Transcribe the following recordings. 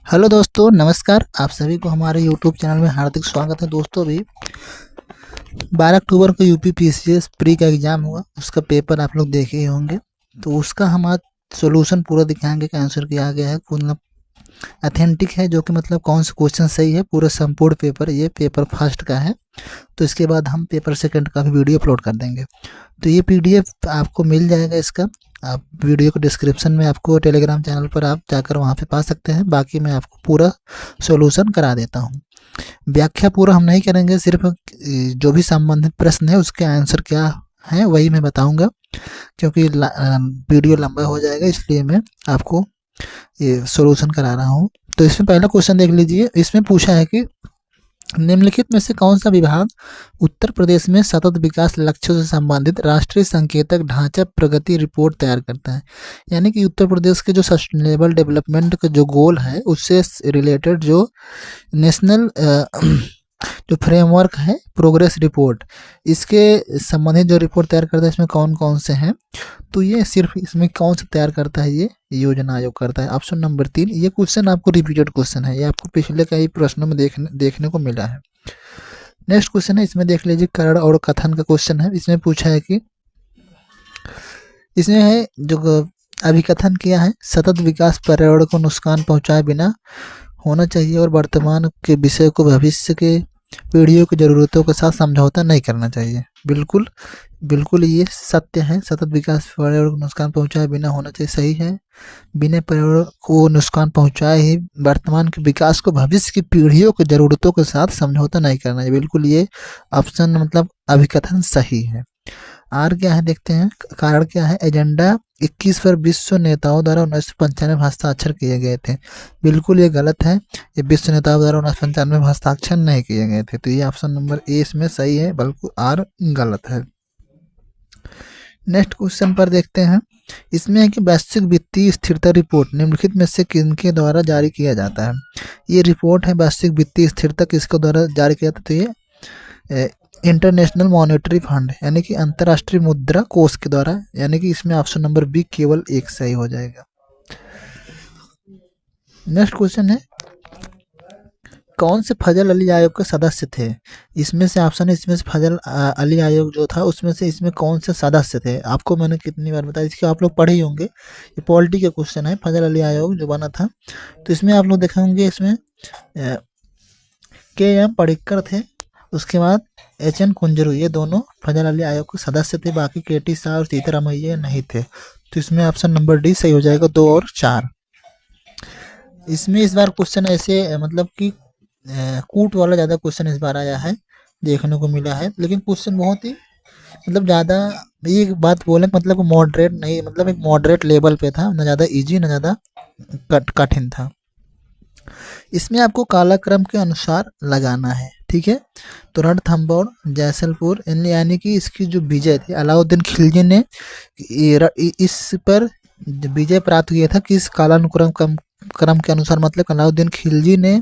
Hello दोस्तों, नमस्कार। आप सभी को हमारे यूट्यूब चैनल में हार्दिक स्वागत है। दोस्तों, अभी 12 अक्टूबर को यूपी पीसीएस प्री का एग्ज़ाम हुआ, उसका पेपर आप लोग देखे ही होंगे। तो उसका हम आज सॉल्यूशन पूरा दिखाएंगे कि आंसर किया गया है, मतलब ऑथेंटिक है, जो कि मतलब कौन सा क्वेश्चन सही है। पूरा संपूर्ण पेपर, ये पेपर फर्स्ट का है। तो इसके बाद हम पेपर सेकंड का भी वीडियो अपलोड कर देंगे। तो ये पीडीएफ आपको मिल जाएगा इसका। आप वीडियो को डिस्क्रिप्शन में आपको टेलीग्राम चैनल पर आप जाकर वहाँ पे पा सकते हैं। बाकी मैं आपको पूरा सॉल्यूशन करा देता हूँ। व्याख्या पूरा हम नहीं करेंगे, सिर्फ जो भी संबंधित प्रश्न है उसके आंसर क्या है वही मैं बताऊंगा, क्योंकि वीडियो लंबा हो जाएगा, इसलिए मैं आपको ये सॉल्यूशन करा रहा हूँ। तो इसमें पहला क्वेश्चन देख लीजिए। इसमें पूछा है कि निम्नलिखित में से कौन सा विभाग उत्तर प्रदेश में सतत विकास लक्ष्यों से संबंधित राष्ट्रीय संकेतक ढांचा प्रगति रिपोर्ट तैयार करता है। यानी कि उत्तर प्रदेश के जो सस्टेनेबल डेवलपमेंट का जो गोल है उससे रिलेटेड जो नेशनल जो फ्रेमवर्क है प्रोग्रेस रिपोर्ट, इसके संबंधित जो रिपोर्ट तैयार करता है इसमें कौन कौन से हैं। तो ये सिर्फ इसमें कौन सा तैयार करता है, ये योजना आयोग करता है। Option number 3। ये क्वेश्चन आपको रिपीटेड क्वेश्चन है, ये आपको पिछले कई प्रश्नों में देखने को मिला है। नेक्स्ट क्वेश्चन है, इसमें देख लीजिए, करण और कथन का क्वेश्चन है। इसमें पूछा है कि इसमें है जो अभिकथन किया है, सतत विकास पर्यावरण को नुकसान पहुंचाए बिना होना चाहिए और वर्तमान के विषय को भविष्य के पीढ़ियों की ज़रूरतों के साथ समझौता नहीं करना चाहिए। बिल्कुल बिल्कुल ये सत्य है। सतत विकास पर्यावरण को नुकसान पहुंचाए बिना होना चाहिए, सही है। बिना पर्यावरण को नुकसान पहुंचाए ही वर्तमान के विकास को भविष्य की पीढ़ियों की ज़रूरतों के साथ समझौता नहीं करना चाहिए। बिल्कुल ये ऑप्शन मतलब अभिकथन सही है। आर क्या है देखते हैं, कारण क्या है, एजेंडा 21 पर विश्व नेताओं द्वारा 1995 हस्ताक्षर किए गए थे। बिल्कुल ये गलत है, ये विश्व नेताओं द्वारा 1995 में हस्ताक्षर नहीं किए गए थे। तो ये ऑप्शन नंबर ए इसमें सही है, बल्कि आर गलत है। नेक्स्ट क्वेश्चन पर देखते हैं। इसमें है कि वैश्विक वित्तीय स्थिरता रिपोर्ट निम्नलिखित में से किनके द्वारा जारी किया जाता है। ये रिपोर्ट है वैश्विक वित्तीय स्थिरता, किसके द्वारा जारी किया जाता है। तो ये इंटरनेशनल मॉनेटरी फंड यानी कि अंतर्राष्ट्रीय मुद्रा कोष के द्वारा, यानी कि इसमें ऑप्शन नंबर बी केवल एक सही हो जाएगा। नेक्स्ट क्वेश्चन है, कौन से फजल अली आयोग के सदस्य थे। इसमें से ऑप्शन है, इसमें से फजल अली आयोग जो था उसमें से इसमें कौन से सदस्य थे। आपको मैंने कितनी बार बताया, इसके आप लोग पढ़े ही होंगे। ये पॉलिटी का क्वेश्चन है, फजल अली आयोग जो बना था। तो इसमें आप लोग देखे होंगे, इसमें के एम पडिक्कर थे, उसके बाद एच.एन. कुंजरू, ये दोनों फजल अली आयोग के सदस्य थे। बाकी के.टी. शाह और सीतारामैया नहीं थे। तो इसमें ऑप्शन नंबर डी सही हो जाएगा, 2 और 4। इसमें इस बार क्वेश्चन ऐसे मतलब कि कूट वाला ज़्यादा क्वेश्चन इस बार आया है, देखने को मिला है। लेकिन क्वेश्चन बहुत ही मतलब ज़्यादा, ये बात बोले मतलब मॉडरेट नहीं, मतलब एक मॉडरेट लेवल पे था, ना ज़्यादा इजी ना ज़्यादा कठिन था। इसमें आपको कालक्रम के अनुसार लगाना है, ठीक है। तो रणथंभौर जैसलपुर, यानी कि इसकी जो विजय थी, अलाउद्दीन खिलजी ने इस पर विजय प्राप्त किया था किस कालानुक्रम क्रम के अनुसार, मतलब अलाउद्दीन खिलजी ने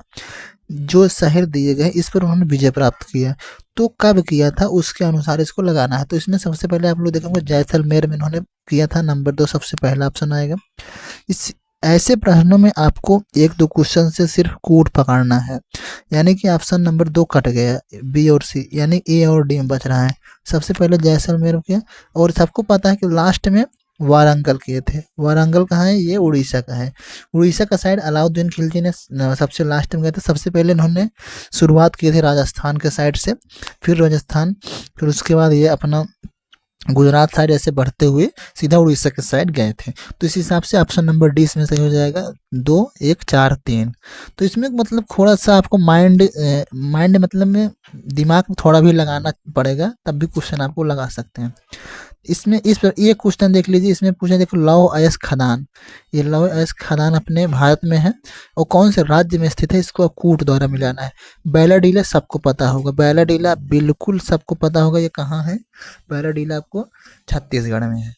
जो शहर दिए गए इस पर उन्होंने विजय प्राप्त किया। तो कब किया था उसके अनुसार इसको लगाना है। तो इसमें सबसे पहले आप लोग देखेंगे जैसलमेर में इन्होंने किया था, नंबर 2 सबसे पहला ऑप्शन आएगा। इस ऐसे प्रश्नों में आपको 1-2 क्वेश्चन से सिर्फ कूट पकड़ना है, यानी कि ऑप्शन नंबर 2 कट गया, बी और सी, यानी ए और डी में बच रहा है। सबसे पहले जैसलमेर किया, और सबको पता है कि लास्ट में वारंगल किए थे। वारंगल कहाँ है, ये उड़ीसा का है। उड़ीसा का साइड अलाउद्दीन खिलजी ने सबसे लास्ट में गए थे। सबसे पहले इन्होंने शुरुआत की थी राजस्थान के साइड से, फिर राजस्थान, फिर उसके बाद ये अपना गुजरात साइड ऐसे बढ़ते हुए सीधा उड़ीसा के साइड गए थे। तो इस हिसाब से ऑप्शन नंबर डी इसमें सही हो जाएगा, 2, 1, 4, 3। तो इसमें मतलब थोड़ा सा आपको माइंड मतलब में दिमाग में थोड़ा भी लगाना पड़ेगा, तब भी क्वेश्चन आपको लगा सकते हैं। इसमें ये क्वेश्चन देख लीजिए। इसमें पूछा, देखो, लौह अयस्क खदान, ये लौह अयस्क खदान अपने भारत में है और कौन से राज्य में स्थित है, इसको आप कूट द्वारा मिलाना है। बैलाडीला सबको पता होगा, बैलाडीला बिल्कुल सबको पता होगा। ये कहाँ है, बैलाडीला आपको छत्तीसगढ़ में है।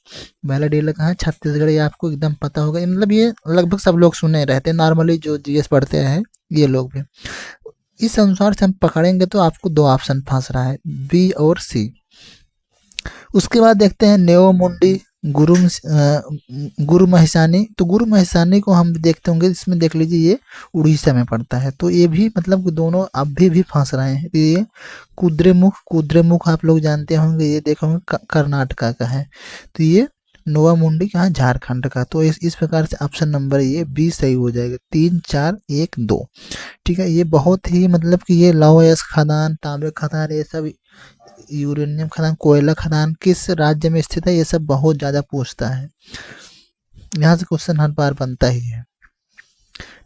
बैलाडीला कहाँ है, छत्तीसगढ़, ये आपको एकदम पता होगा। मतलब ये लगभग सब लोग सुने रहते हैं, नॉर्मली जो जीएस पढ़ते हैं ये लोग भी। इस अनुसार से हम पकड़ेंगे तो आपको 2 ऑप्शन फंस रहा है, बी और सी। उसके बाद देखते हैं नेओ मुंडी गुरु महिसानी, तो गुरु महिसानी को हम देखते होंगे, इसमें देख लीजिए ये उड़ीसा में पड़ता है, तो ये भी मतलब दोनों अभी भी फंस रहे हैं। तो ये कुद्रेमुख आप लोग जानते होंगे, ये देखो होंगे कर्नाटका का है, तो ये नोवा मुंडी कहाँ, झारखंड का। तो इस प्रकार से ऑप्शन नंबर ये बी सही हो जाएगा, 3 4 1 2। ठीक है, ये बहुत ही मतलब कि ये लौह खदान, तांबे खदान, ये सब यूरेनियम खदान, कोयला खदान किस राज्य में स्थित है, ये सब बहुत ज्यादा पूछता है, यहाँ से क्वेश्चन हर बार बनता ही है।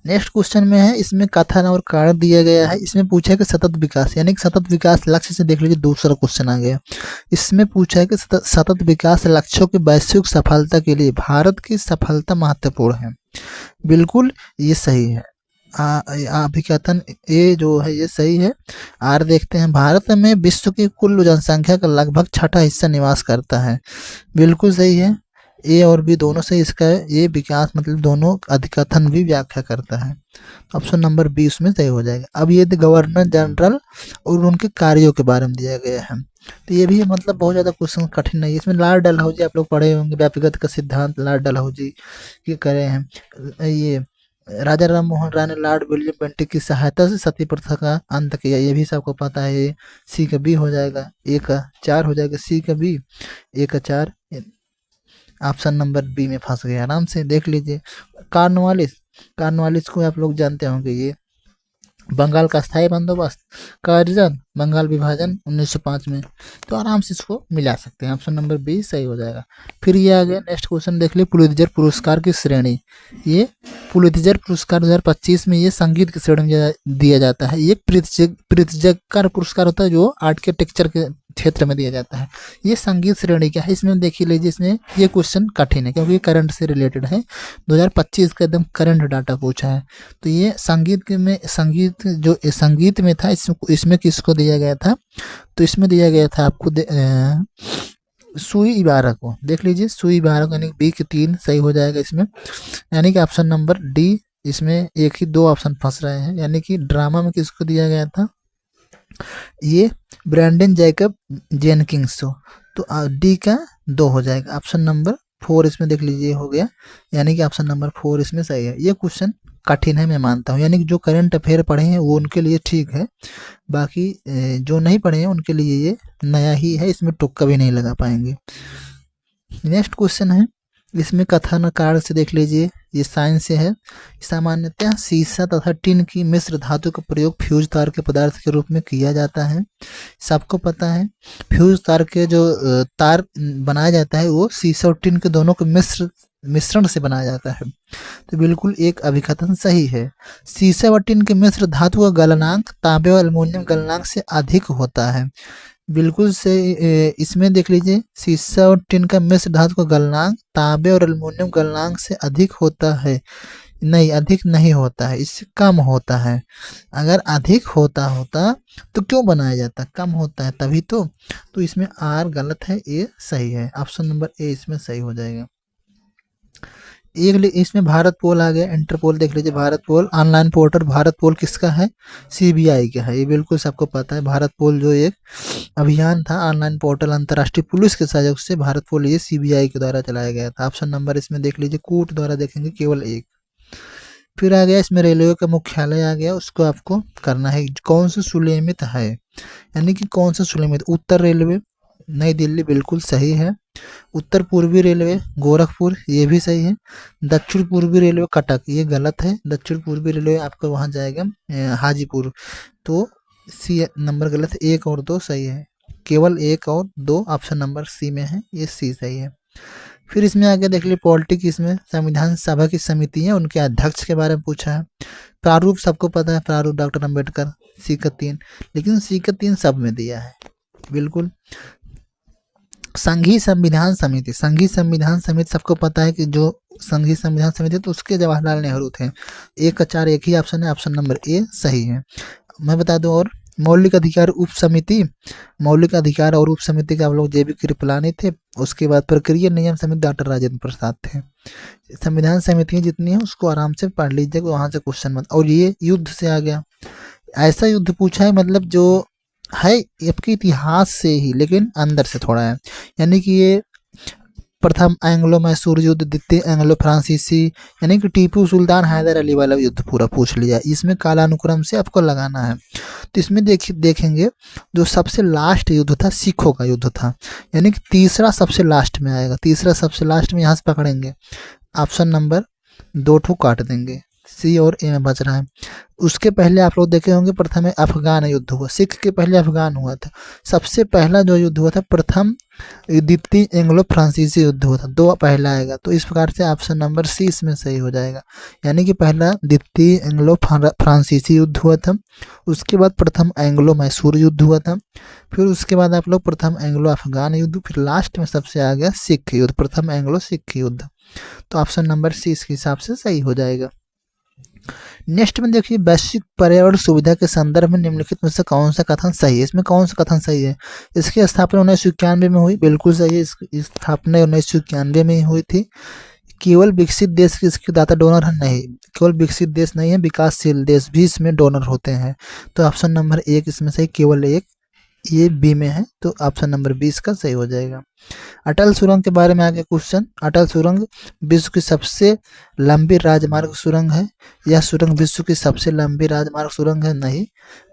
नेक्स्ट क्वेश्चन में है, इसमें कथन और कारण दिया गया है। इसमें पूछा है कि सतत विकास, यानी कि सतत विकास लक्ष्य से देख लीजिए, दूसरा क्वेश्चन आ गया। इसमें पूछा है कि सतत विकास लक्ष्यों की वैश्विक सफलता के लिए भारत की सफलता महत्वपूर्ण है। बिल्कुल ये सही है, अभिकथन ए जो है ये सही है। आर देखते हैं, भारत में विश्व की कुल जनसंख्या का लगभग छठा हिस्सा निवास करता है। बिल्कुल सही है, ए और बी दोनों से इसका ये विकास मतलब दोनों अधिकथन भी व्याख्या करता है। ऑप्शन नंबर बी उसमें सही हो जाएगा। अब ये गवर्नर जनरल और उनके कार्यों के बारे में दिया गया है, तो ये भी मतलब बहुत ज़्यादा क्वेश्चन कठिन नहीं है। इसमें लॉर्ड डलहौजी आप लोग पढ़े होंगे, व्यक्तिगत का सिद्धांत लॉर्ड डलहौजी के करे हैं। ये राजा राम मोहन राय ने लॉर्ड विलियम बेंटिक की सहायता से सती प्रथा का अंत किया, ये भी सबको पता है। सी का बी हो जाएगा, ए का 4 हो जाएगा, सी का बी, ए का 4। ऑप्शन नंबर बी में फंस गए, आराम से देख लीजिए। कार्नवालिस को आप लोग जानते होंगे, ये बंगाल का स्थायी बंदोबस्त, कार्जन, बंगाल विभाजन 1905 में, तो आराम से इसको मिला सकते हैं। ऑप्शन नंबर बी सही हो जाएगा। फिर ये आ गया नेक्स्ट क्वेश्चन, देख लीजिए पुलित्जर पुरस्कार की श्रेणी। ये पुलित्जर पुरस्कार 2025 में ये संगीत की श्रेणी में दिया जाता है। ये प्रित्जकर पुरस्कार होता है जो आर्किटेक्चर के क्षेत्र में दिया जाता है। ये संगीत श्रेणी क्या है, इसमें देखिए लीजिए, इसमें ये क्वेश्चन कठिन है क्योंकि करंट से रिलेटेड है, 2025 का एकदम करंट डाटा पूछा है। तो ये संगीत में था, इसमें किसको दिया गया था, तो इसमें दिया गया था आपको सुई इबारा को। देख लीजिए सुई इबारा को, यानी बी के 3 सही हो जाएगा इसमें, यानी कि ऑप्शन नंबर डी, इसमें एक ही 2 ऑप्शन फंस रहे हैं। यानी कि ड्रामा में किसको दिया गया था, ये ब्रैंडन जैकब जेनकिंग्स, तो डी का 2 हो जाएगा। ऑप्शन नंबर 4 इसमें देख लीजिए हो गया, यानी कि ऑप्शन नंबर 4 इसमें सही है। ये क्वेश्चन कठिन है मैं मानता हूँ, यानी कि जो करंट अफेयर पढ़े हैं वो उनके लिए ठीक है, बाकी जो नहीं पढ़े हैं उनके लिए ये नया ही है, इसमें तुक्का भी नहीं लगा पाएंगे। नेक्स्ट क्वेश्चन है, इसमें कथन कार्ड से देख लीजिए, ये साइंस से है। सामान्यतः सीसा तथा टिन की मिश्र धातु का प्रयोग फ्यूज तार के पदार्थ के रूप में किया जाता है, सबको पता है। फ्यूज तार के जो तार बनाया जाता है वो सीसा और टिन के दोनों के मिश्रण से बनाया जाता है, तो बिल्कुल एक अभिकथन सही है। सीसा व टिन के मिश्र धातु का गलनांक तांबे और एल्युमिनियम गलनांक से अधिक होता है, बिल्कुल से। इसमें देख लीजिए, सीसा और टिन का मिश्र धातु का गलनांक तांबे और एल्युमिनियम गलनांक से अधिक होता है, नहीं अधिक नहीं होता है, इससे कम होता है। अगर अधिक होता तो क्यों बनाया जाता, कम होता है तभी तो इसमें आर गलत है, ए सही है। ऑप्शन नंबर ए इसमें सही हो जाएगा। इसमें भारत पोल आ गया, इंटरपोल देख लीजिए, भारत पोल ऑनलाइन पोर्टल, भारत पोल किसका है, सीबीआई का है, ये बिल्कुल सबको पता है। भारत पोल जो एक अभियान था ऑनलाइन पोर्टल अंतर्राष्ट्रीय पुलिस के सहयोग से, भारत पोल ये सीबीआई के द्वारा चलाया गया था। ऑप्शन नंबर इसमें देख लीजिए, कूट द्वारा देखेंगे केवल एक। फिर आ गया इसमें रेलवे का मुख्यालय आ गया, उसको आपको करना है, कौन सा सुलेमित है, यानी कि कौन सा सुलेमित, उत्तर रेलवे नई दिल्ली बिल्कुल सही है, उत्तर पूर्वी रेलवे गोरखपुर ये भी सही है, दक्षिण पूर्वी रेलवे कटक ये गलत है, दक्षिण पूर्वी रेलवे आपका वहाँ जाएगा हाजीपुर, तो सी नंबर गलत है, 1 और 2 सही है, केवल 1 और 2 ऑप्शन नंबर सी में है, ये सी सही है। फिर इसमें आगे देख लीजिए पॉलिटिक्स, इसमें संविधान सभा की समिति है, उनके अध्यक्ष के बारे में पूछा है। प्रारूप सबको पता है, प्रारूप डॉक्टर अम्बेडकर, सी का 3, लेकिन सी का 3 सब में दिया है बिल्कुल। संघीय संविधान समिति, संघीय संविधान समिति सबको पता है कि जो संघीय संविधान समिति तो उसके जवाहरलाल नेहरू थे। 1 का 4 एक ही ऑप्शन है, ऑप्शन नंबर ए सही है। मैं बता दूं और मौलिक अधिकार उप समिति, मौलिक अधिकार और उप समिति के आप लोग जेबी कृपलानी थे, उसके बाद प्रक्रिया नियम समिति डॉक्टर राजेंद्र प्रसाद थे। संविधान समितियां जितनी है उसको आराम से पढ़ लीजिएगा, वहां से क्वेश्चन मत। और ये युद्ध से आ गया, ऐसा युद्ध पूछा है मतलब जो है आपके इतिहास से ही लेकिन अंदर से थोड़ा है, यानी कि ये प्रथम एंग्लो मैसूर युद्ध, द्वितीय एंग्लो फ्रांसीसी, यानी कि टीपू सुल्तान हैदर अली वाला युद्ध पूरा पूछ लिया। इसमें कालानुक्रम से आपको लगाना है। तो इसमें देखेंगे जो सबसे लास्ट युद्ध था सिखों का युद्ध था, यानी कि तीसरा सबसे लास्ट में आएगा। तीसरा सबसे लास्ट में यहाँ से पकड़ेंगे, ऑप्शन नंबर 2 ठो काट देंगे, सी और ए में बच रहा है। उसके पहले आप लोग देखे होंगे प्रथम अफगान युद्ध हुआ, सिख के पहले अफगान हुआ था। सबसे पहला जो युद्ध हुआ था प्रथम द्वितीय एंग्लो फ्रांसीसी युद्ध हुआ था, 2 पहला आएगा। तो इस प्रकार से ऑप्शन नंबर सी इसमें सही हो जाएगा, यानी कि पहला द्वितीय एंग्लो फ्रांसीसी युद्ध हुआ था, उसके बाद प्रथम एंग्लो मैसूर युद्ध हुआ था, फिर उसके बाद आप लोग प्रथम एंग्लो अफगान युद्ध, फिर लास्ट में सबसे आ गया सिख युद्ध, प्रथम एंग्लो सिख युद्ध। तो ऑप्शन नंबर सी इसके हिसाब से सही हो जाएगा। नेक्स्ट में देखिए, वैश्विक पर्यावरण सुविधा के संदर्भ में निम्नलिखित में से कौन सा कथन सही है। इसमें कौन सा कथन सही है? इसकी स्थापना 1991 में हुई, बिल्कुल सही है। इसकी स्थापना 1991 में ही हुई थी। केवल विकसित देश की इसके दाता डोनर है नहीं, केवल विकसित देश नहीं है, विकासशील देश भी इसमें डोनर होते हैं। तो ऑप्शन नंबर 1 इसमें सही, केवल 1, ये बी में है, तो ऑप्शन नंबर 20 का सही हो जाएगा। अटल सुरंग के बारे में आगे क्वेश्चन, अटल सुरंग विश्व की सबसे लंबी राजमार्ग सुरंग है। यह सुरंग विश्व की सबसे लंबी राजमार्ग सुरंग है? नहीं,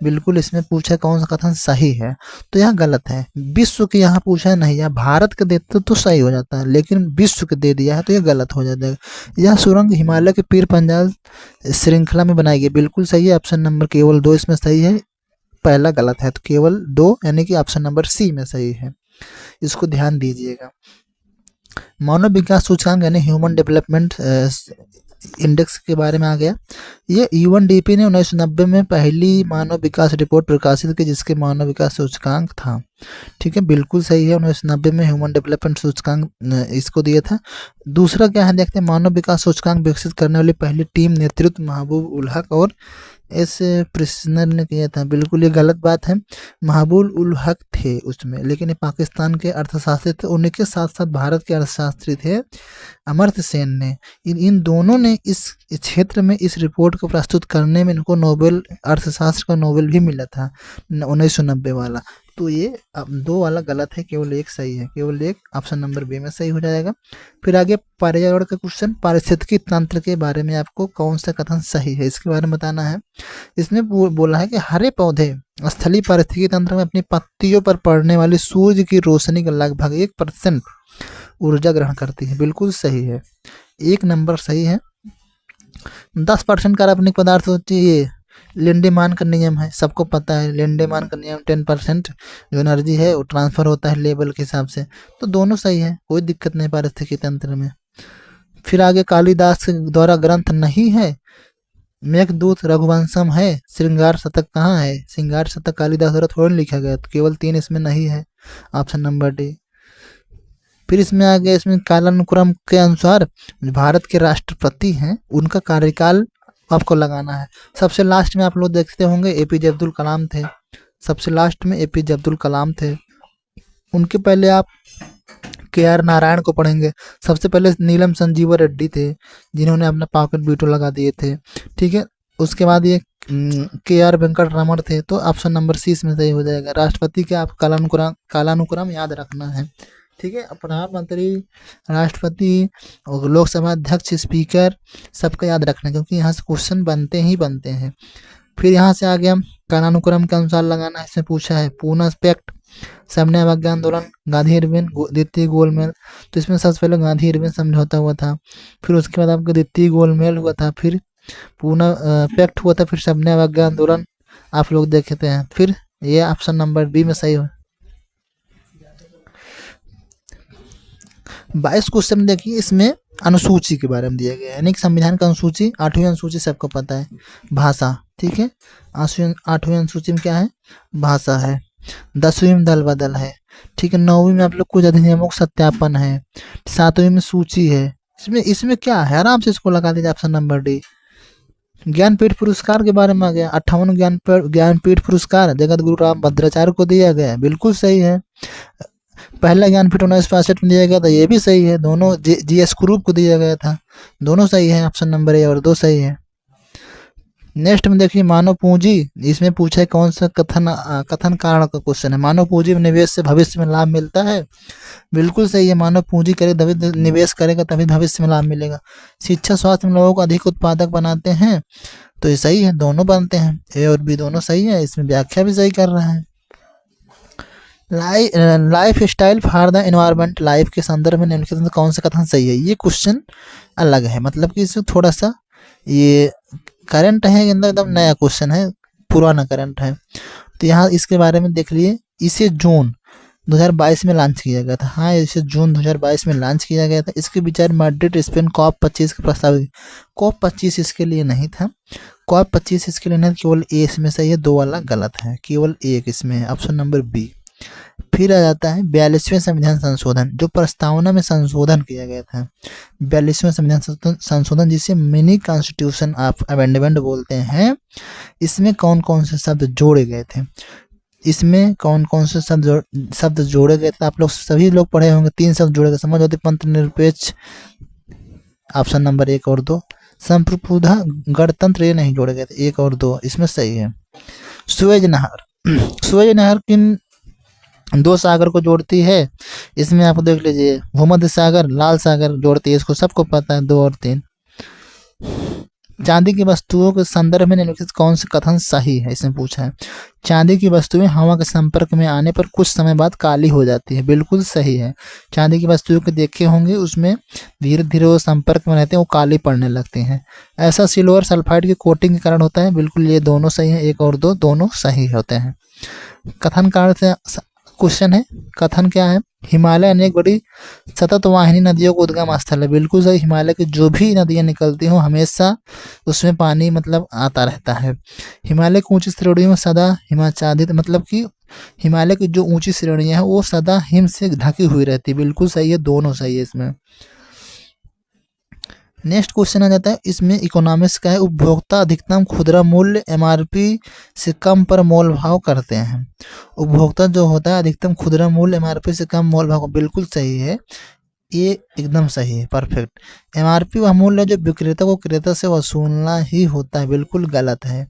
बिल्कुल इसमें पूछा कौन सा कथन सही है, तो यह गलत है। विश्व की यहाँ पूछा है नहीं, यह भारत के देते तो सही हो जाता है, लेकिन विश्व के दे दिया है तो यह गलत हो जाता है। यह सुरंग हिमालय के पीर पंजाल श्रृंखला में बनाई गई, बिल्कुल सही है। ऑप्शन नंबर केवल 2 इसमें सही है, पहला गलत है, तो केवल 2 यानी कि ऑप्शन नंबर सी में सही है, इसको ध्यान दीजिएगा। मानव विकास सूचकांक यानी ह्यूमन डेवलपमेंट इंडेक्स के बारे में आ गया। ये यूएनडीपी ने 1990 में पहली मानव विकास रिपोर्ट प्रकाशित की जिसके मानव विकास सूचकांक था। ठीक है, बिल्कुल सही है, 1990 में ह्यूमन डेवलपमेंट सूचकांक इसको दिया था। दूसरा क्या है देखते हैं, मानव विकास सूचकांक विकसित करने वाली पहली टीम नेतृत्व महबूब उल हक और एस प्रिसनर ने किया था। बिल्कुल ये गलत बात है, महबूब उल हक थे उसमें, लेकिन ये पाकिस्तान के अर्थशास्त्री थे। उन्हीं के साथ साथ भारत के अर्थशास्त्री थे अमर्त्य सेन ने। इन दोनों ने इस क्षेत्र में इस रिपोर्ट को प्रस्तुत करने में इनको नोबेल, अर्थशास्त्र का नोबेल भी मिला था 1990 वाला। तो ये 2 वाला गलत है, केवल 1 सही है, केवल 1 ऑप्शन नंबर बी में सही हो जाएगा। फिर आगे पर्यावरण का क्वेश्चन, पारिस्थितिकी तंत्र के बारे में आपको कौन सा कथन सही है इसके बारे में बताना है। इसमें बोला है कि हरे पौधे स्थलीय पारिस्थितिकी तंत्र में अपनी पत्तियों पर पड़ने वाली सूर्य की रोशनी का लगभग 1% ऊर्जा ग्रहण करती है, बिल्कुल सही है, 1 नंबर सही है। 10% कार्बनिक पदार्थ होती है, लिंडेमान का नियम है, सबको पता है लिंडेमान का नियम, 10% जो एनर्जी है वो ट्रांसफर होता है लेवल के हिसाब से। तो दोनों सही है, कोई दिक्कत नहीं पारिस्थितिकी तंत्र में। फिर आगे कालिदास द्वारा ग्रंथ नहीं है, मेघदूत रघुवंशम है, श्रृंगार शतक कहाँ है? श्रृंगार शतक कालिदास द्वारा थोड़ा लिखा गया, तो केवल 3 इसमें नहीं है, ऑप्शन नंबर डी। फिर इसमें आ गया, इसमें कालानुक्रम के अनुसार भारत के राष्ट्रपति हैं उनका कार्यकाल आपको लगाना है। सबसे लास्ट में आप लोग देखते होंगे एपीजे अब्दुल कलाम थे, सबसे लास्ट में एपीजे अब्दुल कलाम थे। उनके पहले आप KR नारायण को पढ़ेंगे। सबसे पहले नीलम संजीवा रेड्डी थे जिन्होंने अपना पॉकेट वीटो लगा दिए थे। ठीक है, उसके बाद ये KR वेंकट रमन थे। तो ऑप्शन नंबर सी इसमें सही हो जाएगा। राष्ट्रपति के आप कालानुक्रम याद रखना है। ठीक है, प्रधानमंत्री, राष्ट्रपति और लोकसभा अध्यक्ष, स्पीकर सबका याद रखना, क्योंकि यहाँ से क्वेश्चन बनते ही बनते हैं। फिर यहाँ से आ गया कालानुक्रम के अनुसार लगाना है। इसमें पूछा है पूना पैक्ट, सामने अवज्ञा आंदोलन, गांधी इरविन, द्वितीय गोलमेल। तो इसमें सबसे पहले गांधी इरविन समझौता हुआ था, फिर उसके बाद आपका द्वितीय गोलमेल हुआ था, फिर पूना पैक्ट हुआ था, फिर सामने अवज्ञा आंदोलन आप लोग देखते हैं। फिर ये ऑप्शन नंबर बी में सही हो। 22 क्वेश्चन देखिए, इसमें अनुसूची के बारे में दिया गया है, यानी कि संविधान का अनुसूची, 8वीं अनुसूची सबको पता है, भाषा। ठीक है, 8वीं अनुसूची में क्या है? भाषा है। 10वीं में दल बदल है। ठीक है, 9वीं में आप लोग कुछ अधिनियमों का सत्यापन है। 7वीं में सूची है। इसमें क्या है, आराम से इसको लगा दीजिए, ऑप्शन नंबर डी। ज्ञानपीठ पुरस्कार के बारे में आ गया, 58 ज्ञानपीठ पुरस्कार जगत गुरु राम भद्राचार्य को दिया गया है, बिल्कुल सही है। पहला ज्ञानपीठ 1965 में दिया गया था, ये भी सही है। दोनों GS ग्रुप को दिया गया था, दोनों सही है, ऑप्शन नंबर ए और 2 सही है। नेक्स्ट में देखिए मानव पूंजी, इसमें पूछा है कौन सा कथन कारण का क्वेश्चन है। मानव पूंजी में निवेश से भविष्य में लाभ मिलता है, बिल्कुल सही है। मानव पूंजी करे तभी निवेश करेगा तभी भविष्य में लाभ मिलेगा। शिक्षा स्वास्थ्य में लोगों को अधिक उत्पादक बनाते हैं, तो ये सही है, दोनों बनते हैं, ए और बी दोनों सही है। इसमें व्याख्या भी सही कर रहा है। Life style for the environment, life के संदर्भ में निम्नलिखित में कौन सा कथन सही है। ये क्वेश्चन अलग है, मतलब कि इसमें थोड़ा सा ये करंट है, अंदर एकदम नया क्वेश्चन है, पुराना करंट है। तो यहाँ इसके बारे में देख लिए। इसे जून 2022 में लॉन्च किया गया था। हाँ, इसे जून 2022 में लॉन्च किया गया था। इसके विचार मैड्रिड स्पेन COP 25 का प्रस्ताव। COP 25 इसके लिए नहीं था, COP 25 इसके लिए नहीं, केवल ए इसमें सही है, दो वाला गलत है, केवल एक इसमें है, ऑप्शन नंबर बी। फिर आ जाता है 42वें संविधान संशोधन, जो प्रस्तावना में संशोधन किया गया था। 42वें संविधान संशोधन, जिसे मिनी कॉन्स्टिट्यूशन ऑफ अमेंडमेंट बोलते हैं, इसमें कौन कौन से शब्द जोड़े गए थे। इसमें कौन कौन से शब्द जोड़े गए थे, आप लोग सभी लोग पढ़े होंगे। 3 शब्द जोड़े गए, समाज होती पंथ निरपेक्ष, ऑप्शन नंबर 1 और 2। संप्रभुता गणतंत्र, ये नहीं जोड़े गए थे, 1 और 2 इसमें सही है। सुएज नहर, सुएज नहर किन 2 सागर को जोड़ती है, इसमें आप देख लीजिए, भूमध्य सागर, लाल सागर जोड़ती है, इसको सबको पता है, 2 और 3। चांदी की वस्तुओं के संदर्भ में निम्नलिखित कौन सा कथन सही है, इसमें पूछा है। चांदी की वस्तुएं हवा के संपर्क में आने पर कुछ समय बाद काली हो जाती है, बिल्कुल सही है। चांदी की वस्तुओं को देखे होंगे, उसमें धीरे धीरे वो संपर्क में रहते हैं, वो काली पड़ने लगती हैं। ऐसा सिल्वर सल्फाइड की कोटिंग के कारण होता है, बिल्कुल ये दोनों सही है, 1 और 2 दोनों सही होते हैं। कथन कारण से क्वेश्चन है, कथन क्या है। हिमालय अनेक बड़ी सतत वाहिनी नदियों को उद्गम स्थल है, बिल्कुल सही। हिमालय की जो भी नदियां निकलती हों, हमेशा उसमें पानी मतलब आता रहता है। हिमालय की ऊंची श्रेणियों में सदा हिमाच्छादित, मतलब कि हिमालय की जो ऊंची श्रेणियां हैं वो सदा हिम से ढकी हुई रहती है, बिल्कुल सही है, दोनों सही है इसमें। नेक्स्ट क्वेश्चन आ जाता है, इसमें इकोनॉमिक्स का है। उपभोक्ता अधिकतम खुदरा मूल्य MRP से कम पर मोल भाव करते हैं। उपभोक्ता जो होता है अधिकतम खुदरा मूल्य MRP से कम मोल भाव, बिल्कुल सही है, ये एकदम सही है, परफेक्ट। MRP वह मूल्य है जो विक्रेता को क्रेता से वसूलना ही होता है, बिल्कुल गलत है।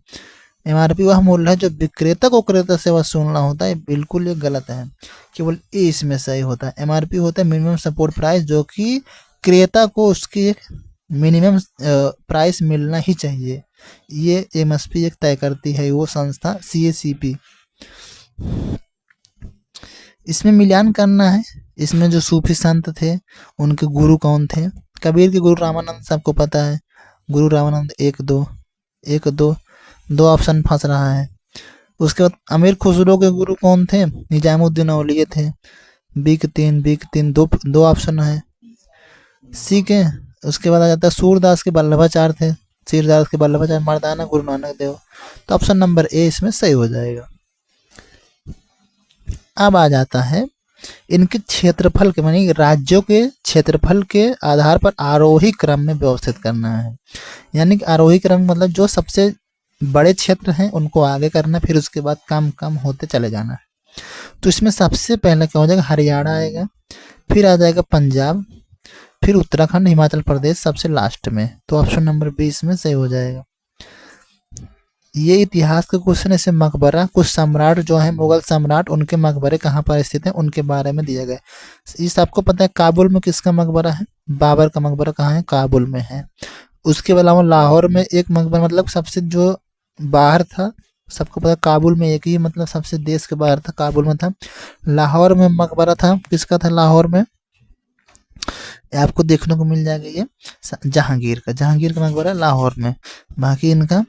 MRP वह मूल्य है जो विक्रेता को क्रेता से वसूलना होता है, बिल्कुल ये गलत है, केवल ए इसमें सही होता है। MRP होता है मिनिमम सपोर्ट प्राइस, जो कि क्रेता को उसकी एक मिनिमम प्राइस मिलना ही चाहिए, ये MSP एक तय करती है वो संस्था CACP। इसमें मिलान करना है, इसमें जो सूफी संत थे उनके गुरु कौन थे। कबीर के गुरु रामानंद, सबको पता है, गुरु रामानंद 1 2 2 ऑप्शन फंस रहा है। उसके बाद अमीर खुसरो के गुरु कौन थे, निजामुद्दीन औलिया थे, बी के 3 2 ऑप्शन है, सी के। उसके बाद आ जाता है सूरदास के वल्लभाचार्य थे, सूरदास के वल्लभाचार्य, मर्दाना गुरु नानक देव, तो ऑप्शन नंबर ए इसमें सही हो जाएगा। अब आ जाता है इनके क्षेत्रफल के, मानी राज्यों के क्षेत्रफल के आधार पर आरोही क्रम में व्यवस्थित करना है। यानी कि आरोही क्रम मतलब जो सबसे बड़े क्षेत्र हैं उनको आगे करना, फिर उसके बाद कम कम होते चले जाना है। तो इसमें सबसे पहले क्या हो जाएगा, हरियाणा आएगा, फिर आ जाएगा पंजाब, फिर उत्तराखंड, हिमाचल प्रदेश सबसे लास्ट में, तो ऑप्शन नंबर 20 में सही हो जाएगा। ये इतिहास का क्वेश्चन है। इसमें मकबरा, कुछ सम्राट जो है मुगल सम्राट, उनके मकबरे कहाँ पर स्थित हैं उनके बारे में दिया गया। इस आपको पता है काबुल में किसका मकबरा है, बाबर का मकबरा कहाँ है, काबुल में है। उसके अलावा लाहौर में एक मकबरा, मतलब सबसे जो बाहर था, सबको पता काबुल में एक ही, मतलब सबसे देश के बाहर था, काबुल में था। लाहौर में मकबरा था, किसका था लाहौर में, आपको देखने को मिल जाएगा ये जहांगीर का मकबरा लाहौर में, बाकी इनका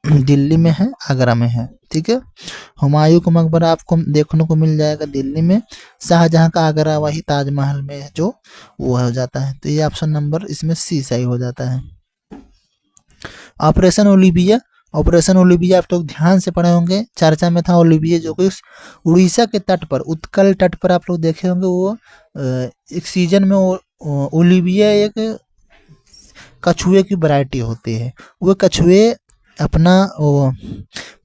दिल्ली में है, आगरा में है, ठीक है। हुमायूं का मकबरा आपको देखने को मिल जाएगा दिल्ली में, शाहजहां का आगरा वही ताजमहल में जो वो हो जाता है, तो ये ऑप्शन नंबर इसमें सी सही हो जाता है। ऑपरेशन ओलिविया, ऑपरेशन ओलिविया आप लोग ध्यान से पढ़े होंगे, चर्चा में था ओलिविया, जो कि उड़ीसा के तट पर, उत्कल तट पर आप लोग देखे होंगे, वो एक सीजन में ओलिविया एक कछुए की वैरायटी होती है, वो कछुए अपना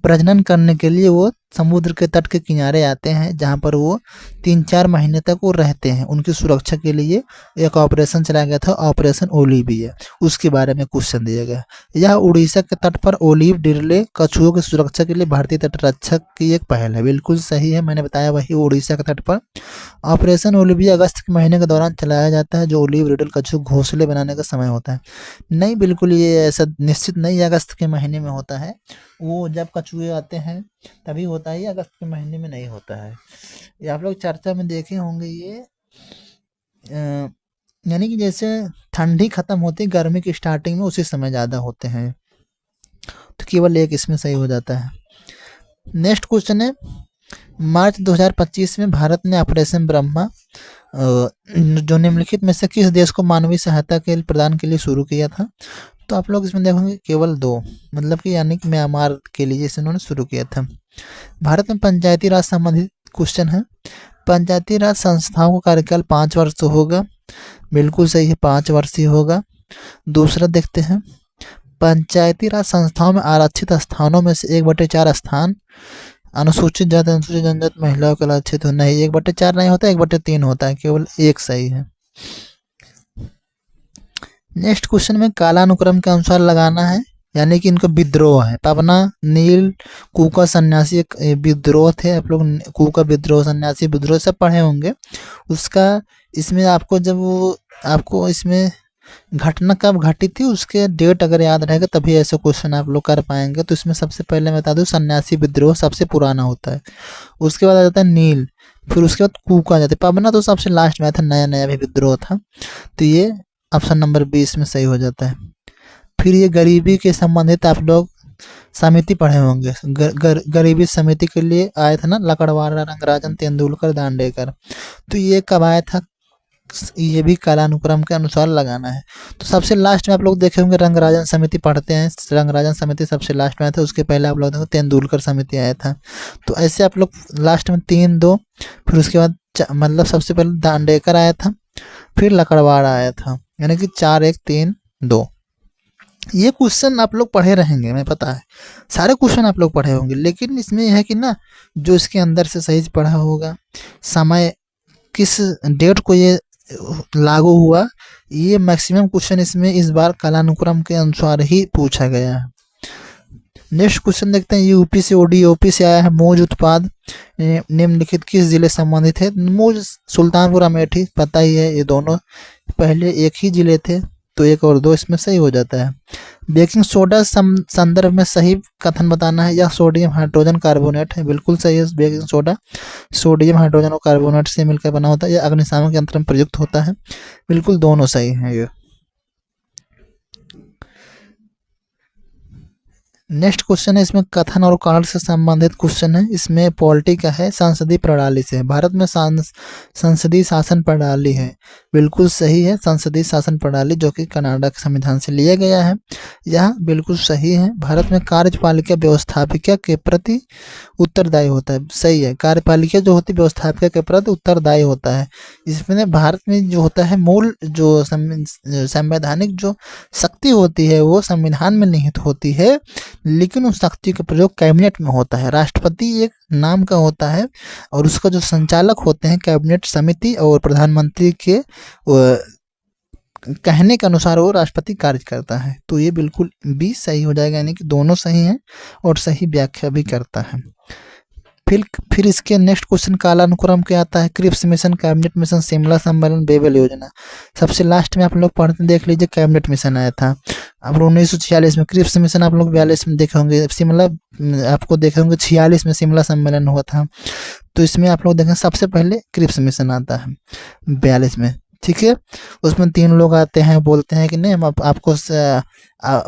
प्रजनन करने के लिए वो समुद्र के तट के किनारे आते हैं, जहाँ पर वो 3-4 महीने तक वो रहते हैं। उनकी सुरक्षा के लिए एक ऑपरेशन चलाया गया था, ऑपरेशन ओलिविया, उसके बारे में क्वेश्चन दिया गया। यह उड़ीसा के तट पर ओलिव डिरले कछुओं की सुरक्षा के लिए भारतीय तट रक्षक की एक पहल है। बिल्कुल सही है, मैंने बताया वही उड़ीसा के तट पर ऑपरेशन ओलिविया अगस्त के महीने के दौरान चलाया जाता है, जो ओलिव रिडल कछुओं घोंसले बनाने का समय होता है। नहीं, बिल्कुल ये ऐसा निश्चित नहीं अगस्त के महीने में होता है, वो जब कछुए आते हैं तभी होता है, ये अगस्त के महीने में नहीं होता है। ये आप लोग चर्चा में देखे होंगे। ये यानी कि जैसे ठंडी खत्म होती है, गर्मी की स्टार्टिंग में उसी समय ज़्यादा होते हैं। तो केवल एक इसमें सही हो जाता है। नेक्स्ट क्वेश्चन है, मार्च 2025 में भारत ने ऑपरेशन ब्रह्मा जो निम्नलिखित में से किस देश को मानवीय सहायता के प्रदान के लिए शुरू किया था? तो आप लोग इसमें देखोगे केवल 2, मतलब कि यानी कि म्यांमार के लिए इसे उन्होंने शुरू किया था। भारत में पंचायती राज संबंधित क्वेश्चन है, पंचायती राज संस्थाओं का कार्यकाल 5 वर्ष होगा। बिल्कुल सही है, 5 वर्षीय होगा। दूसरा देखते हैं, पंचायती राज संस्थाओं में आरक्षित स्थानों में से 1/4 स्थान अनुसूचित जाति अनुसूचित जनजाति महिलाओं के लिए आरक्षित होना है। 1/4 नहीं होता, 1/3 होता है, केवल एक सही है। नेक्स्ट क्वेश्चन में कालानुक्रम के अनुसार लगाना है, यानी कि इनका विद्रोह है। पवना, नील, कूका, सन्यासी एक विद्रोह थे। आप लोग कूका विद्रोह, सन्यासी विद्रोह सब पढ़े होंगे। उसका इसमें आपको जब वो आपको इसमें घटना कब घटी थी उसके डेट अगर याद रहेगा तभी ऐसे क्वेश्चन आप लोग कर पाएंगे। तो इसमें सबसे पहले मैं बता दूं, सन्यासी विद्रोह सबसे पुराना होता है, उसके बाद आ जाता है नील, फिर उसके बाद कूका आ जाता है। पवना तो सबसे लास्ट में था, नया नया भी विद्रोह था। तो ये ऑप्शन नंबर 20 में सही हो जाता है। फिर ये गरीबी के संबंधित आप लोग समिति पढ़े होंगे, गरीबी समिति के लिए आए थे ना, लकड़वाड़ा, रंगराजन, तेंदुलकर, दांडेकर। तो ये कब आया था, ये भी कालानुक्रम के अनुसार लगाना है। तो सबसे लास्ट में आप लोग देखे होंगे रंगराजन समिति पढ़ते हैं, रंगराजन समिति सबसे लास्ट में आया था। उसके पहले आप लोग देखो तेंदुलकर समिति आया था। तो ऐसे आप लोग लास्ट में 3-2, फिर उसके बाद मतलब सबसे पहले दांडेकर आया था, फिर लकड़वाड़ा आया था, यानी कि 4-1-3-2। ये क्वेश्चन आप लोग पढ़े रहेंगे, मैं पता है सारे क्वेश्चन आप लोग पढ़े होंगे, लेकिन इसमें यह है कि ना जो इसके अंदर से सही पढ़ा होगा, समय किस डेट को ये लागू हुआ, ये मैक्सिमम क्वेश्चन इसमें इस बार कालानुक्रम के अनुसार ही पूछा गया है। नेक्स्ट क्वेश्चन देखते हैं, यूपी से ओडीओपी से आया है, मौज उत्पाद निम्नलिखित किस जिले संबंधित है? मौज सुल्तानपुर अमेठी, पता ही है, ये दोनों पहले एक ही जिले थे, तो 1 और 2 इसमें सही हो जाता है। बेकिंग सोडा संदर्भ में सही कथन बताना है, यह सोडियम हाइड्रोजन कार्बोनेट है। बिल्कुल सही है, बेकिंग सोडा सोडियम हाइड्रोजन और कार्बोनेट से मिलकर बना होता है, यह अग्निशामक यंत्र में प्रयुक्त होता है। बिल्कुल दोनों सही हैं ये। नेक्स्ट क्वेश्चन है, इसमें कथन और कारण से संबंधित क्वेश्चन है। इसमें पॉलिटी का है, संसदीय प्रणाली से। भारत में संसदीय शासन प्रणाली है। बिल्कुल सही है, संसदीय शासन प्रणाली जो कि कनाडा के संविधान से लिया गया है, यह बिल्कुल सही है। भारत में कार्यपालिका व्यवस्थापिका के प्रति उत्तरदायी होता है। सही है, कार्यपालिका जो होती है व्यवस्थापिका के प्रति उत्तरदायी होता है। इसमें भारत में जो होता है मूल जो संवैधानिक जो शक्ति होती है वो संविधान में निहित होती है, लेकिन उस शक्ति का प्रयोग कैबिनेट में होता है। राष्ट्रपति एक नाम का होता है और उसका जो संचालक होते हैं कैबिनेट समिति और प्रधानमंत्री के कहने के अनुसार वो राष्ट्रपति कार्य करता है। तो ये बिल्कुल भी सही हो जाएगा, यानी कि दोनों सही हैं और सही व्याख्या भी करता है। फिर इसके नेक्स्ट क्वेश्चन कालानुक्रम के आता है, Cripps mission, cabinet mission, Shimla सम्मेलन, बेबल योजना। सबसे लास्ट में आप लोग पढ़ते देख लीजिए, कैबिनेट मिशन आया था आप लोग 1946 में, क्रिप्स मिशन आप लोग 42 में देखे होंगे, शिमला आपको देखे होंगे 46 में शिमला सम्मेलन हुआ था। तो इसमें आप लोग देखें सबसे पहले क्रिप्स मिशन आता है 42 में, ठीक है। उसमें 3 लोग आते हैं, बोलते हैं कि नहीं हम आपको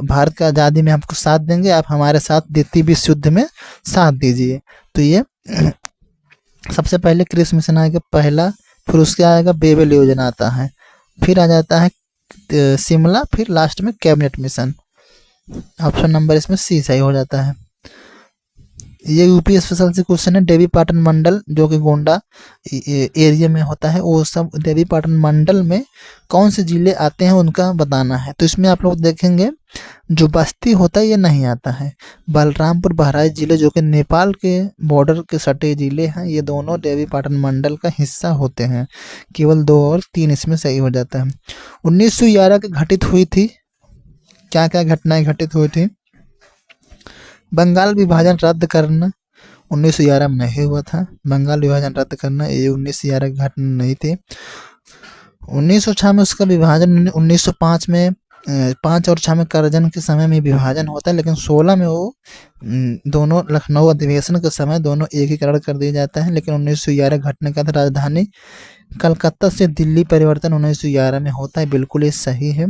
भारत का आज़ादी में आपको साथ देंगे, आप हमारे साथ द्वितीय विश्व युद्ध में साथ दीजिए। तो ये सबसे पहले क्रिप्स मिशन आएगा पहला, फिर उसके आएगा बेबल योजना आता है, फिर आ जाता है शिमला, फिर लास्ट में कैबिनेट मिशन। ऑप्शन नंबर इसमें सी सही हो जाता है। ये यूपी स्पेशल से क्वेश्चन है। देवी पाटन मंडल जो कि गोंडा एरिया में होता है, वो सब देवी पाटन मंडल में कौन से जिले आते हैं उनका बताना है। तो इसमें आप लोग देखेंगे जो बस्ती होता है ये नहीं आता है। बलरामपुर बहराइच जिले जो कि नेपाल के बॉर्डर के सटे जिले हैं, ये दोनों देवी पाटन मंडल का हिस्सा होते हैं। केवल 2 और 3 इसमें सही हो जाता है। 1911 की घटित हुई थी, क्या क्या घटनाएं घटित हुई थी? बंगाल विभाजन रद्द करना 1911 में नहीं हुआ था। बंगाल विभाजन रद्द करना ये 1911 की घटना नहीं थी। 1906 में उसका विभाजन, 1905 में 5 और 6 में करजन के समय में विभाजन होता है, लेकिन 16 में वो दोनों लखनऊ अधिवेशन के समय दोनों एकीकरण कर दिया जाता है। लेकिन 1911 घटने का था। राजधानी कलकत्ता से दिल्ली परिवर्तन 1911 में होता है, बिल्कुल ये सही है।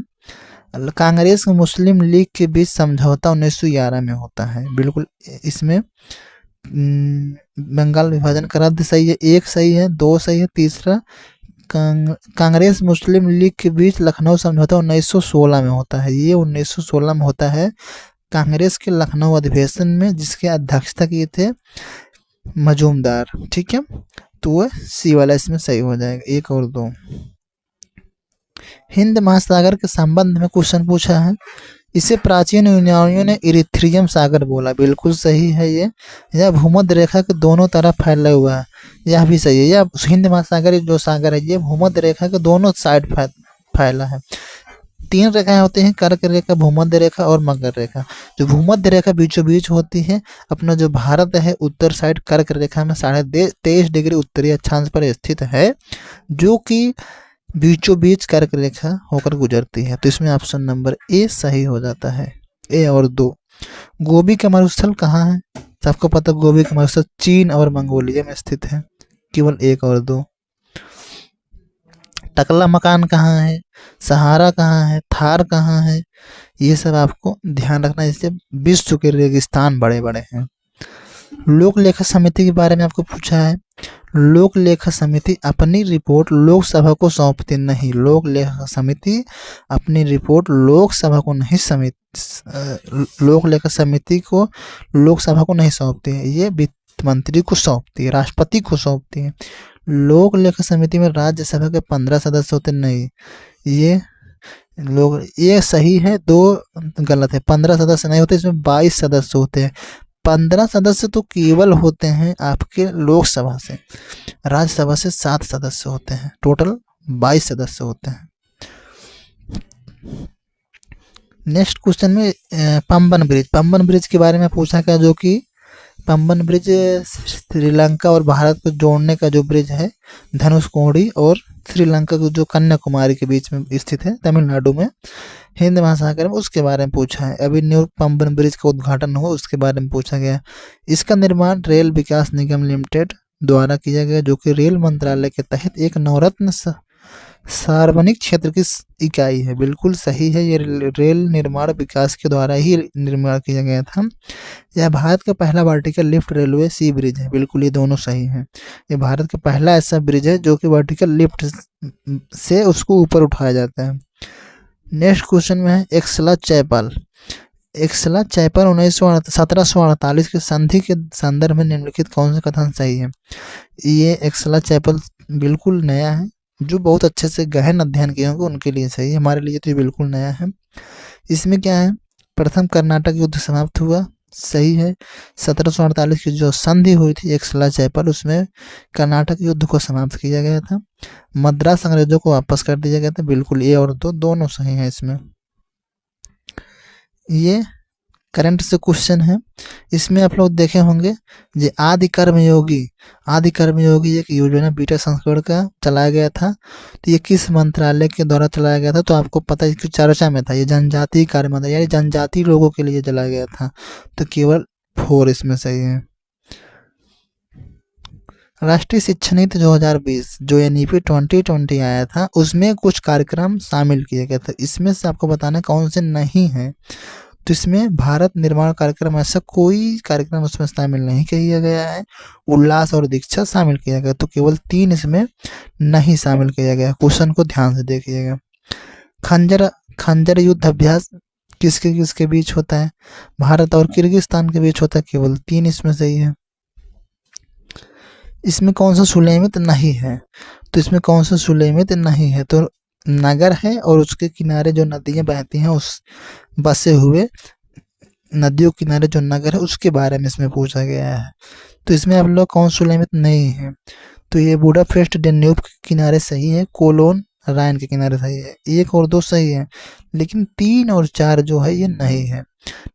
कांग्रेस और मुस्लिम लीग के बीच समझौता 1911 में होता है, बिल्कुल इसमें बंगाल विभाजन का रद्द सही है, 1 सही है, 2 सही है, तीसरा कांग्रेस मुस्लिम लीग के बीच लखनऊ समझौता 1916 में होता है, ये 1916 में होता है कांग्रेस के लखनऊ अधिवेशन में, जिसके अध्यक्षता किए थे मजूमदार। ठीक है, तो वह सी वाला इसमें सही हो जाएगा। 1 और 2। हिंद महासागर के संबंध में क्वेश्चन पूछा है। इसे प्राचीन यूनानियों ने इरिथ्रियम सागर बोला, बिल्कुल सही है ये। यह भूमध्य रेखा के दोनों तरफ फैला हुआ है, यह भी सही है। यह हिंद महासागर जो सागर है ये भूमध्य रेखा के दोनों साइड फैला है। 3 रेखाएं होती हैं, कर्क रेखा, भूमध्य रेखा और मकर रेखा। जो भूमध्य रेखा बीचों बीच होती है, अपना जो भारत है उत्तर साइड कर्क रेखा में 23.5 डिग्री उत्तरी अक्षांश पर स्थित है, जो कि बीचों बीच कर्क रेखा होकर गुजरती है। तो इसमें ऑप्शन नंबर ए सही हो जाता है, ए और 2। गोबी का मरुस्थल कहाँ है? सबको पता गोबी का मरुस्थल चीन और मंगोलिया में स्थित है, केवल 1 और 2। टकला मकान कहाँ है? सहारा कहाँ है? थार कहाँ है? ये सब आपको ध्यान रखना है, इससे विश्व के रेगिस्तान बड़े बड़े हैं। लोक लेखा समिति के बारे में आपको पूछा है। लोक लेखा समिति अपनी रिपोर्ट लोकसभा को सौंपती नहीं। लोक लेखा समिति अपनी रिपोर्ट लोकसभा को नहीं लोक लेखा समिति को लोकसभा को नहीं सौंपती है, ये वित्त मंत्री को सौंपती है, राष्ट्रपति को सौंपती है। लोक लेखा समिति में राज्यसभा के 15 सदस्य होते नहीं, ये सही है, 2 गलत है। 15 सदस्य नहीं होते, इसमें 22 सदस्य होते हैं। 15 सदस्य तो केवल होते हैं आपके लोकसभा से, राज्यसभा से 7 सदस्य होते हैं, टोटल 22 सदस्य होते हैं। नेक्स्ट क्वेश्चन में पंबन ब्रिज के बारे में पूछा गया, जो कि पंबन ब्रिज श्रीलंका और भारत को जोड़ने का जो ब्रिज है, धनुषकोडी और श्रीलंका को जो कन्याकुमारी के बीच में स्थित है तमिलनाडु में, हिंद महासागर में, उसके बारे में पूछा है। अभी न्यू पंबन ब्रिज का उद्घाटन हुआ, उसके बारे में पूछा गया। इसका निर्माण रेल विकास निगम लिमिटेड द्वारा किया गया, जो कि रेल मंत्रालय के तहत एक नवरत्न सार्वजनिक क्षेत्र की इकाई है, बिल्कुल सही है। ये रेल निर्माण विकास के द्वारा ही निर्माण किया गया था। यह भारत का पहला वर्टिकल लिफ्ट रेलवे सी ब्रिज है, बिल्कुल ये दोनों सही हैं। ये भारत का पहला ऐसा ब्रिज है जो कि वर्टिकल लिफ्ट से उसको ऊपर उठाया जाता है। नेक्स्ट क्वेश्चन में है एक्सला चैपल। एक्सला चैपल 1748 के संधि के संदर्भ में निम्नलिखित कौन सा कथन सही है? ये एक्सला चैपल बिल्कुल नया है, जो बहुत अच्छे से गहन अध्ययन किए होंगे उनके लिए सही है, हमारे लिए तो ये बिल्कुल नया है। इसमें क्या है? प्रथम कर्नाटक युद्ध समाप्त हुआ, सही है। 1748 की जो संधि हुई थी एक्सला चैपल, उसमें कर्नाटक युद्ध को समाप्त किया गया था। मद्रास अंग्रेजों को वापस कर दिया गया था, बिल्कुल ए और 2 दोनों सही हैं इसमें। ये करंट से क्वेश्चन है, इसमें आप लोग देखे होंगे जो आदि कर्मयोगी एक योजना बीटा संस्करण का चलाया गया था। तो ये किस मंत्रालय के द्वारा चलाया गया था? तो आपको पता है कि चर्चा में था, ये जनजातीय कार्य मंत्रालय, यानी जनजातीय लोगों के लिए चलाया गया था। तो केवल 4 इसमें सही है। राष्ट्रीय शिक्षा नीति 2020 जो NEP 2020 आया था, उसमें कुछ कार्यक्रम शामिल किए गए थे। इसमें से आपको बताना कौन से नहीं है। तो इसमें भारत निर्माण कार्यक्रम, ऐसा कोई कार्यक्रम उसमें शामिल नहीं किया गया है। उल्लास और दीक्षा शामिल किया गया, तो केवल 3 इसमें नहीं शामिल किया गया। क्वेश्चन को ध्यान से देखिएगा। खंजर युद्ध अभ्यास किसके किसके बीच होता है? भारत और किर्गिस्तान के बीच होता है। केवल 3 इसमें सही है। इसमें कौन सा सुलेमित नहीं है? तो इसमें कौन सा सुलेमित नहीं है? तो नगर है और उसके किनारे जो नदियां बहती हैं उस बसे हुए नदियों के किनारे जो नगर है उसके बारे में इसमें पूछा गया है। तो इसमें आप लोग कौन सुलेमित नहीं है? तो ये बुडापेस्ट डेन्यूब के किनारे सही है, कोलोन राइन के किनारे सही है, 1 और 2 सही है, लेकिन 3 और 4 जो है ये नहीं है।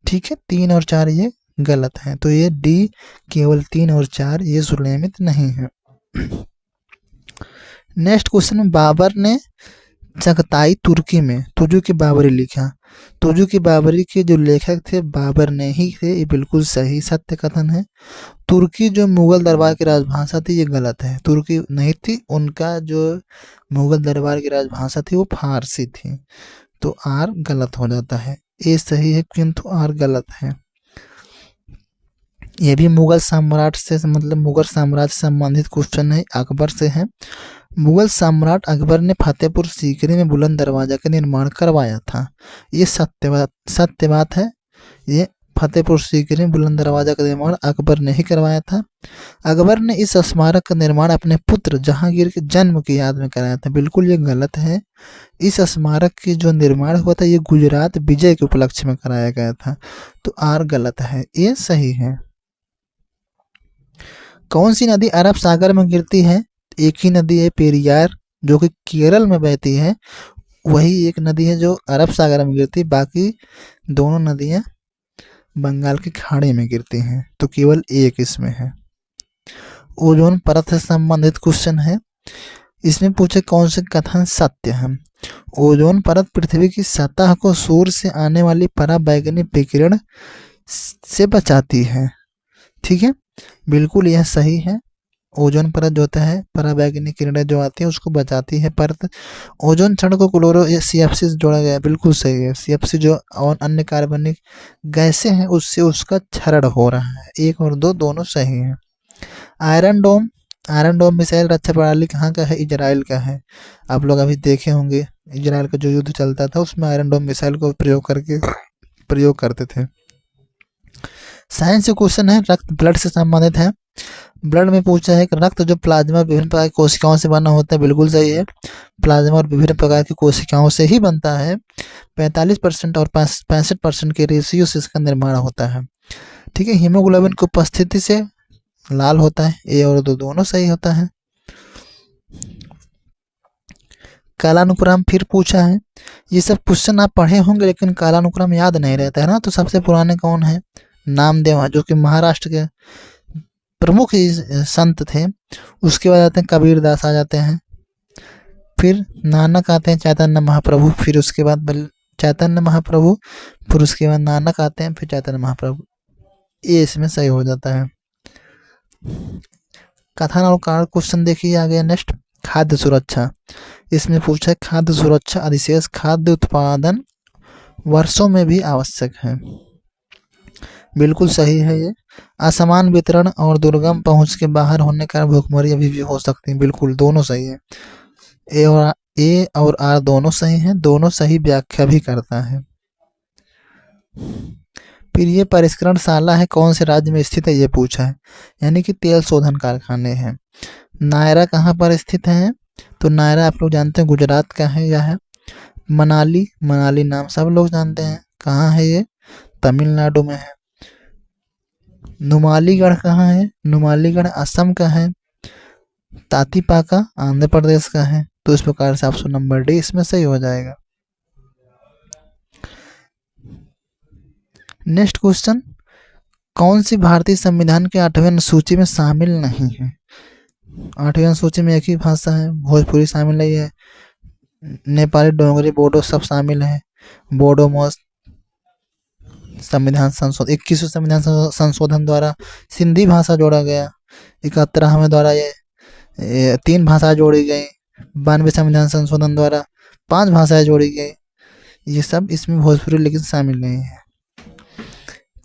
ठीक है, 3 और 4 ये गलत है। तो ये डी केवल 3 और 4 ये सुलेमित नहीं है। नेक्स्ट क्वेश्चन में बाबर ने चगताई तुर्की में तुजु की बाबरी लिखा। तुजु की बाबरी के जो लेखक थे बाबर ने ही थे, ये बिल्कुल सही सत्य कथन है। तुर्की जो मुगल दरबार की राजभाषा थी ये गलत है, तुर्की नहीं थी, उनका जो मुगल दरबार की राजभाषा थी वो फारसी थी। तो आर गलत हो जाता है, ए सही है किंतु आर गलत है। ये भी मुगल सम्राट से मतलब मुगल साम्राज्य से संबंधित क्वेश्चन है, अकबर से है। मुगल सम्राट अकबर ने फतेहपुर सीकरी में बुलंद दरवाजा का निर्माण करवाया था, ये सत्य बात है। ये फतेहपुर सीकरी में बुलंद दरवाजा का निर्माण अकबर ने ही करवाया था। अकबर ने इस स्मारक का निर्माण अपने पुत्र जहांगीर के जन्म की याद में कराया था, बिल्कुल ये गलत है। इस स्मारक की जो निर्माण हुआ था ये गुजरात विजय के उपलक्ष्य में कराया गया था। तो आर गलत है, ये सही है। कौन सी नदी अरब सागर में गिरती है? एक ही नदी है पेरियार, जो कि केरल में बहती है, वही एक नदी है जो अरब सागर में गिरती है, बाकी दोनों नदियां बंगाल की खाड़ी में गिरती हैं। तो केवल एक इसमें है। ओजोन परत से संबंधित क्वेश्चन है, इसमें पूछे कौन से कथन सत्य है? ओजोन परत पृथ्वी की सतह को सूर्य से आने वाली पराबैंगनी विकिरण से बचाती है। ठीक है, बिल्कुल यह सही है। ओजोन परत जो होता है पराबैंगनी किरणें जो आती है उसको बचाती है परत। ओजोन क्षण को क्लोरो CFC से जोड़ा गया है, बिल्कुल सही है। CFC जो और अन्य कार्बनिक गैसें हैं उससे उसका क्षरण हो रहा है। 1 और 2 दोनों सही हैं। आयरन डोम मिसाइल रक्षा प्रणाली कहाँ का है? इजराइल का है। आप लोग अभी देखे होंगे इजराइल का जो युद्ध चलता था उसमें आयरन डोम मिसाइल को प्रयोग करते थे। साइंस से क्वेश्चन है, रक्त ब्लड से संबंधित है। ब्लड में पूछा है कि रक्त जो प्लाज्मा विभिन्न प्रकार की कोशिकाओं से बना होता है, बिल्कुल सही है। प्लाज्मा और विभिन्न प्रकार की कोशिकाओं से ही बनता है। 45% और 65% के रेशियो से इसका निर्माण होता है। ठीक है, हीमोग्लोबिन की उपस्थिति से लाल होता है। ए और दो दोनों सही होता है। कालानुक्रम फिर पूछा है। ये सब क्वेश्चन आप पढ़े होंगे लेकिन कालानुक्रम याद नहीं रहता है ना। तो सबसे पुराने कौन है? नामदेव, जो कि महाराष्ट्र के प्रमुख संत थे। उसके बाद आते हैं कबीर दास आ जाते हैं, फिर नानक आते हैं, चैतन्य महाप्रभु, फिर उसके बाद चैतन्य महाप्रभु, फिर उसके बाद नानक आते हैं, फिर चैतन्य महाप्रभु। ये इसमें सही हो जाता है। कथन और कारण क्वेश्चन देखिए आगे। नेक्स्ट खाद्य सुरक्षा, इसमें पूछा है खाद्य सुरक्षा अधिशेष खाद्य उत्पादन वर्षों में भी आवश्यक है, बिल्कुल सही है। ये असमान वितरण और दुर्गम पहुंच के बाहर होने का भूखमरी अभी भी हो सकती है, बिल्कुल दोनों सही है। ए और आर दोनों सही हैं, दोनों सही व्याख्या भी करता है। फिर ये परिष्करणशाला है कौन से राज्य में स्थित है ये पूछा है, यानी कि तेल शोधन कारखाने हैं। नायरा कहाँ पर स्थित है? तो नायरा आप लोग जानते हैं गुजरात का है। यह है मनाली नाम सब लोग जानते हैं। कहाँ है ये? तमिलनाडु में है। नुमालीगढ़ कहाँ है? नुमालीगढ़ असम का है। तातीपाका आंध्र प्रदेश का है। तो इस प्रकार से ऑप्शन नंबर डी इसमें सही हो जाएगा। नेक्स्ट क्वेश्चन, कौन सी भारतीय संविधान के 8वें अनुसूची में शामिल नहीं है? 8वें अनुसूची में एक ही भाषा है, भोजपुरी शामिल नहीं है, नेपाली, डोगरी, बोडो सब शामिल है। बोडोमोस संविधान संशोधन 21वें संविधान संशोधन द्वारा सिंधी भाषा जोड़ा गया। 71वें द्वारा ये 3 भाषाएं जोड़ी गई। 92वें संविधान संशोधन द्वारा 5 भाषाएं जोड़ी गई। ये सब इसमें भोजपुरी लेकिन शामिल नहीं है।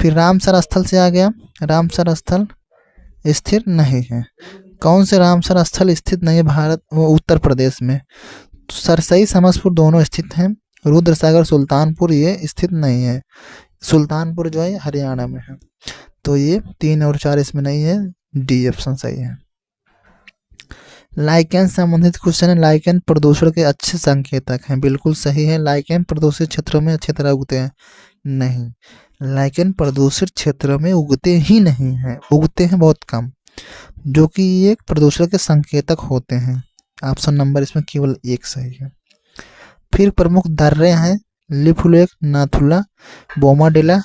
फिर रामसर स्थल से आ गया। रामसर स्थल स्थिर नहीं है। कौन से रामसर स्थल स्थित नहीं है? भारत वो उत्तर प्रदेश में। सरसई समसपुर दोनों स्थित हैं। रुद्रसागर सुल्तानपुर ये स्थित नहीं है। सुल्तानपुर जो है हरियाणा में है। तो ये 3 और 4 इसमें नहीं है, डी ऑप्शन सही है। लाइकेन से संबंधित क्वेश्चन है, लाइकेन प्रदूषण के अच्छे संकेतक हैं, बिल्कुल सही है। लाइकेन प्रदूषित क्षेत्रों में अच्छी तरह उगते हैं, नहीं, लाइकेन प्रदूषित क्षेत्रों में उगते ही नहीं हैं, उगते हैं बहुत कम, जो कि ये प्रदूषण के संकेतक होते हैं। ऑप्शन नंबर इसमें केवल 1 सही है। फिर प्रमुख दर्रे हैं लिपुलेख, नाथुला, बोमाडिला,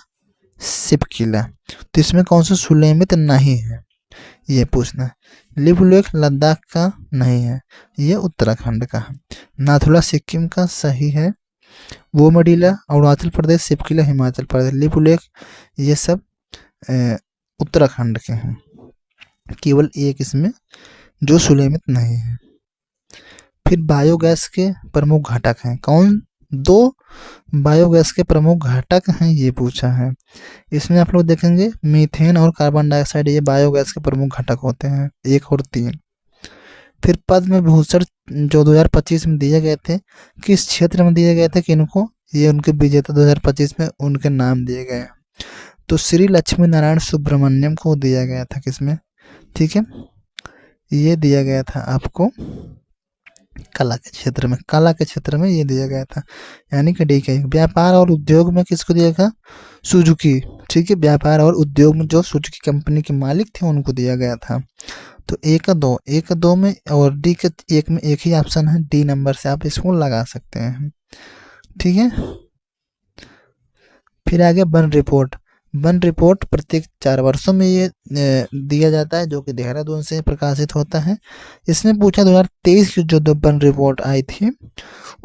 सिपकिला। तो इसमें कौन सा सुलेमित नहीं है, ये पूछना है। लिपुलेख लद्दाख का नहीं है, ये उत्तराखंड का है। नाथुला सिक्किम का सही है। बोमाडिला अरुणाचल प्रदेश, सिपकिला हिमाचल प्रदेश, लिपुलेख ये सब उत्तराखंड के हैं। केवल 1 इसमें जो सुलेमित नहीं है। फिर बायोगैस के प्रमुख घटक हैं, कौन 2 बायोगैस के प्रमुख घटक हैं, ये पूछा है। इसमें आप लोग देखेंगे मीथेन और कार्बन डाइऑक्साइड, ये बायोगैस के प्रमुख घटक होते हैं, 1 और 3। फिर पद्म भूषण जो 2025 में दिए गए थे, किस क्षेत्र में दिए गए थे, किनको, ये उनके विजेता 2025 में उनके नाम दिए गए हैं। तो श्री लक्ष्मी नारायण सुब्रमण्यम को दिया गया था, किसमें, ठीक है, ये दिया गया था आपको कला के क्षेत्र में, कला के क्षेत्र में ये दिया गया था, यानी कि डी के। व्यापार और उद्योग में किसको दिया गया, सुजुकी, ठीक है, व्यापार और उद्योग में जो सुजुकी कंपनी के मालिक थे उनको दिया गया था। तो 1-2 में और डी के 1 में एक ही ऑप्शन है, डी नंबर से आप इसको लगा सकते हैं, ठीक है। फिर आगे वन रिपोर्ट। वन रिपोर्ट प्रत्येक 4 वर्षों में ये दिया जाता है, जो कि देहरादून से प्रकाशित होता है। इसमें पूछा 2023 की जो वन रिपोर्ट आई थी,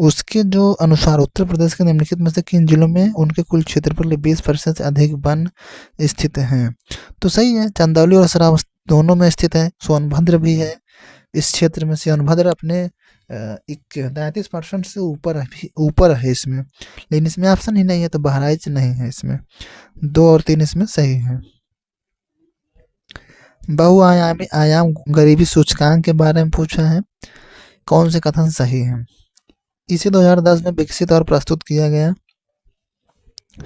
उसके जो अनुसार उत्तर प्रदेश के निम्नलिखित में से किन जिलों में उनके कुल क्षेत्रफल 20% से अधिक वन स्थित हैं। तो सही है, चंदौली और श्रावस्ती दोनों में स्थित है। सोनभद्र भी है इस क्षेत्र में। सोनभद्र अपने 33% से ऊपर है इसमें, लेकिन इसमें ऑप्शन ही नहीं है, तो बहराइच नहीं है इसमें। 2 और 3 इसमें सही है। बहुआयामी आयाम गरीबी सूचकांक के बारे में पूछा है, कौन से कथन सही है। इसे 2010 में विकसित और प्रस्तुत किया गया,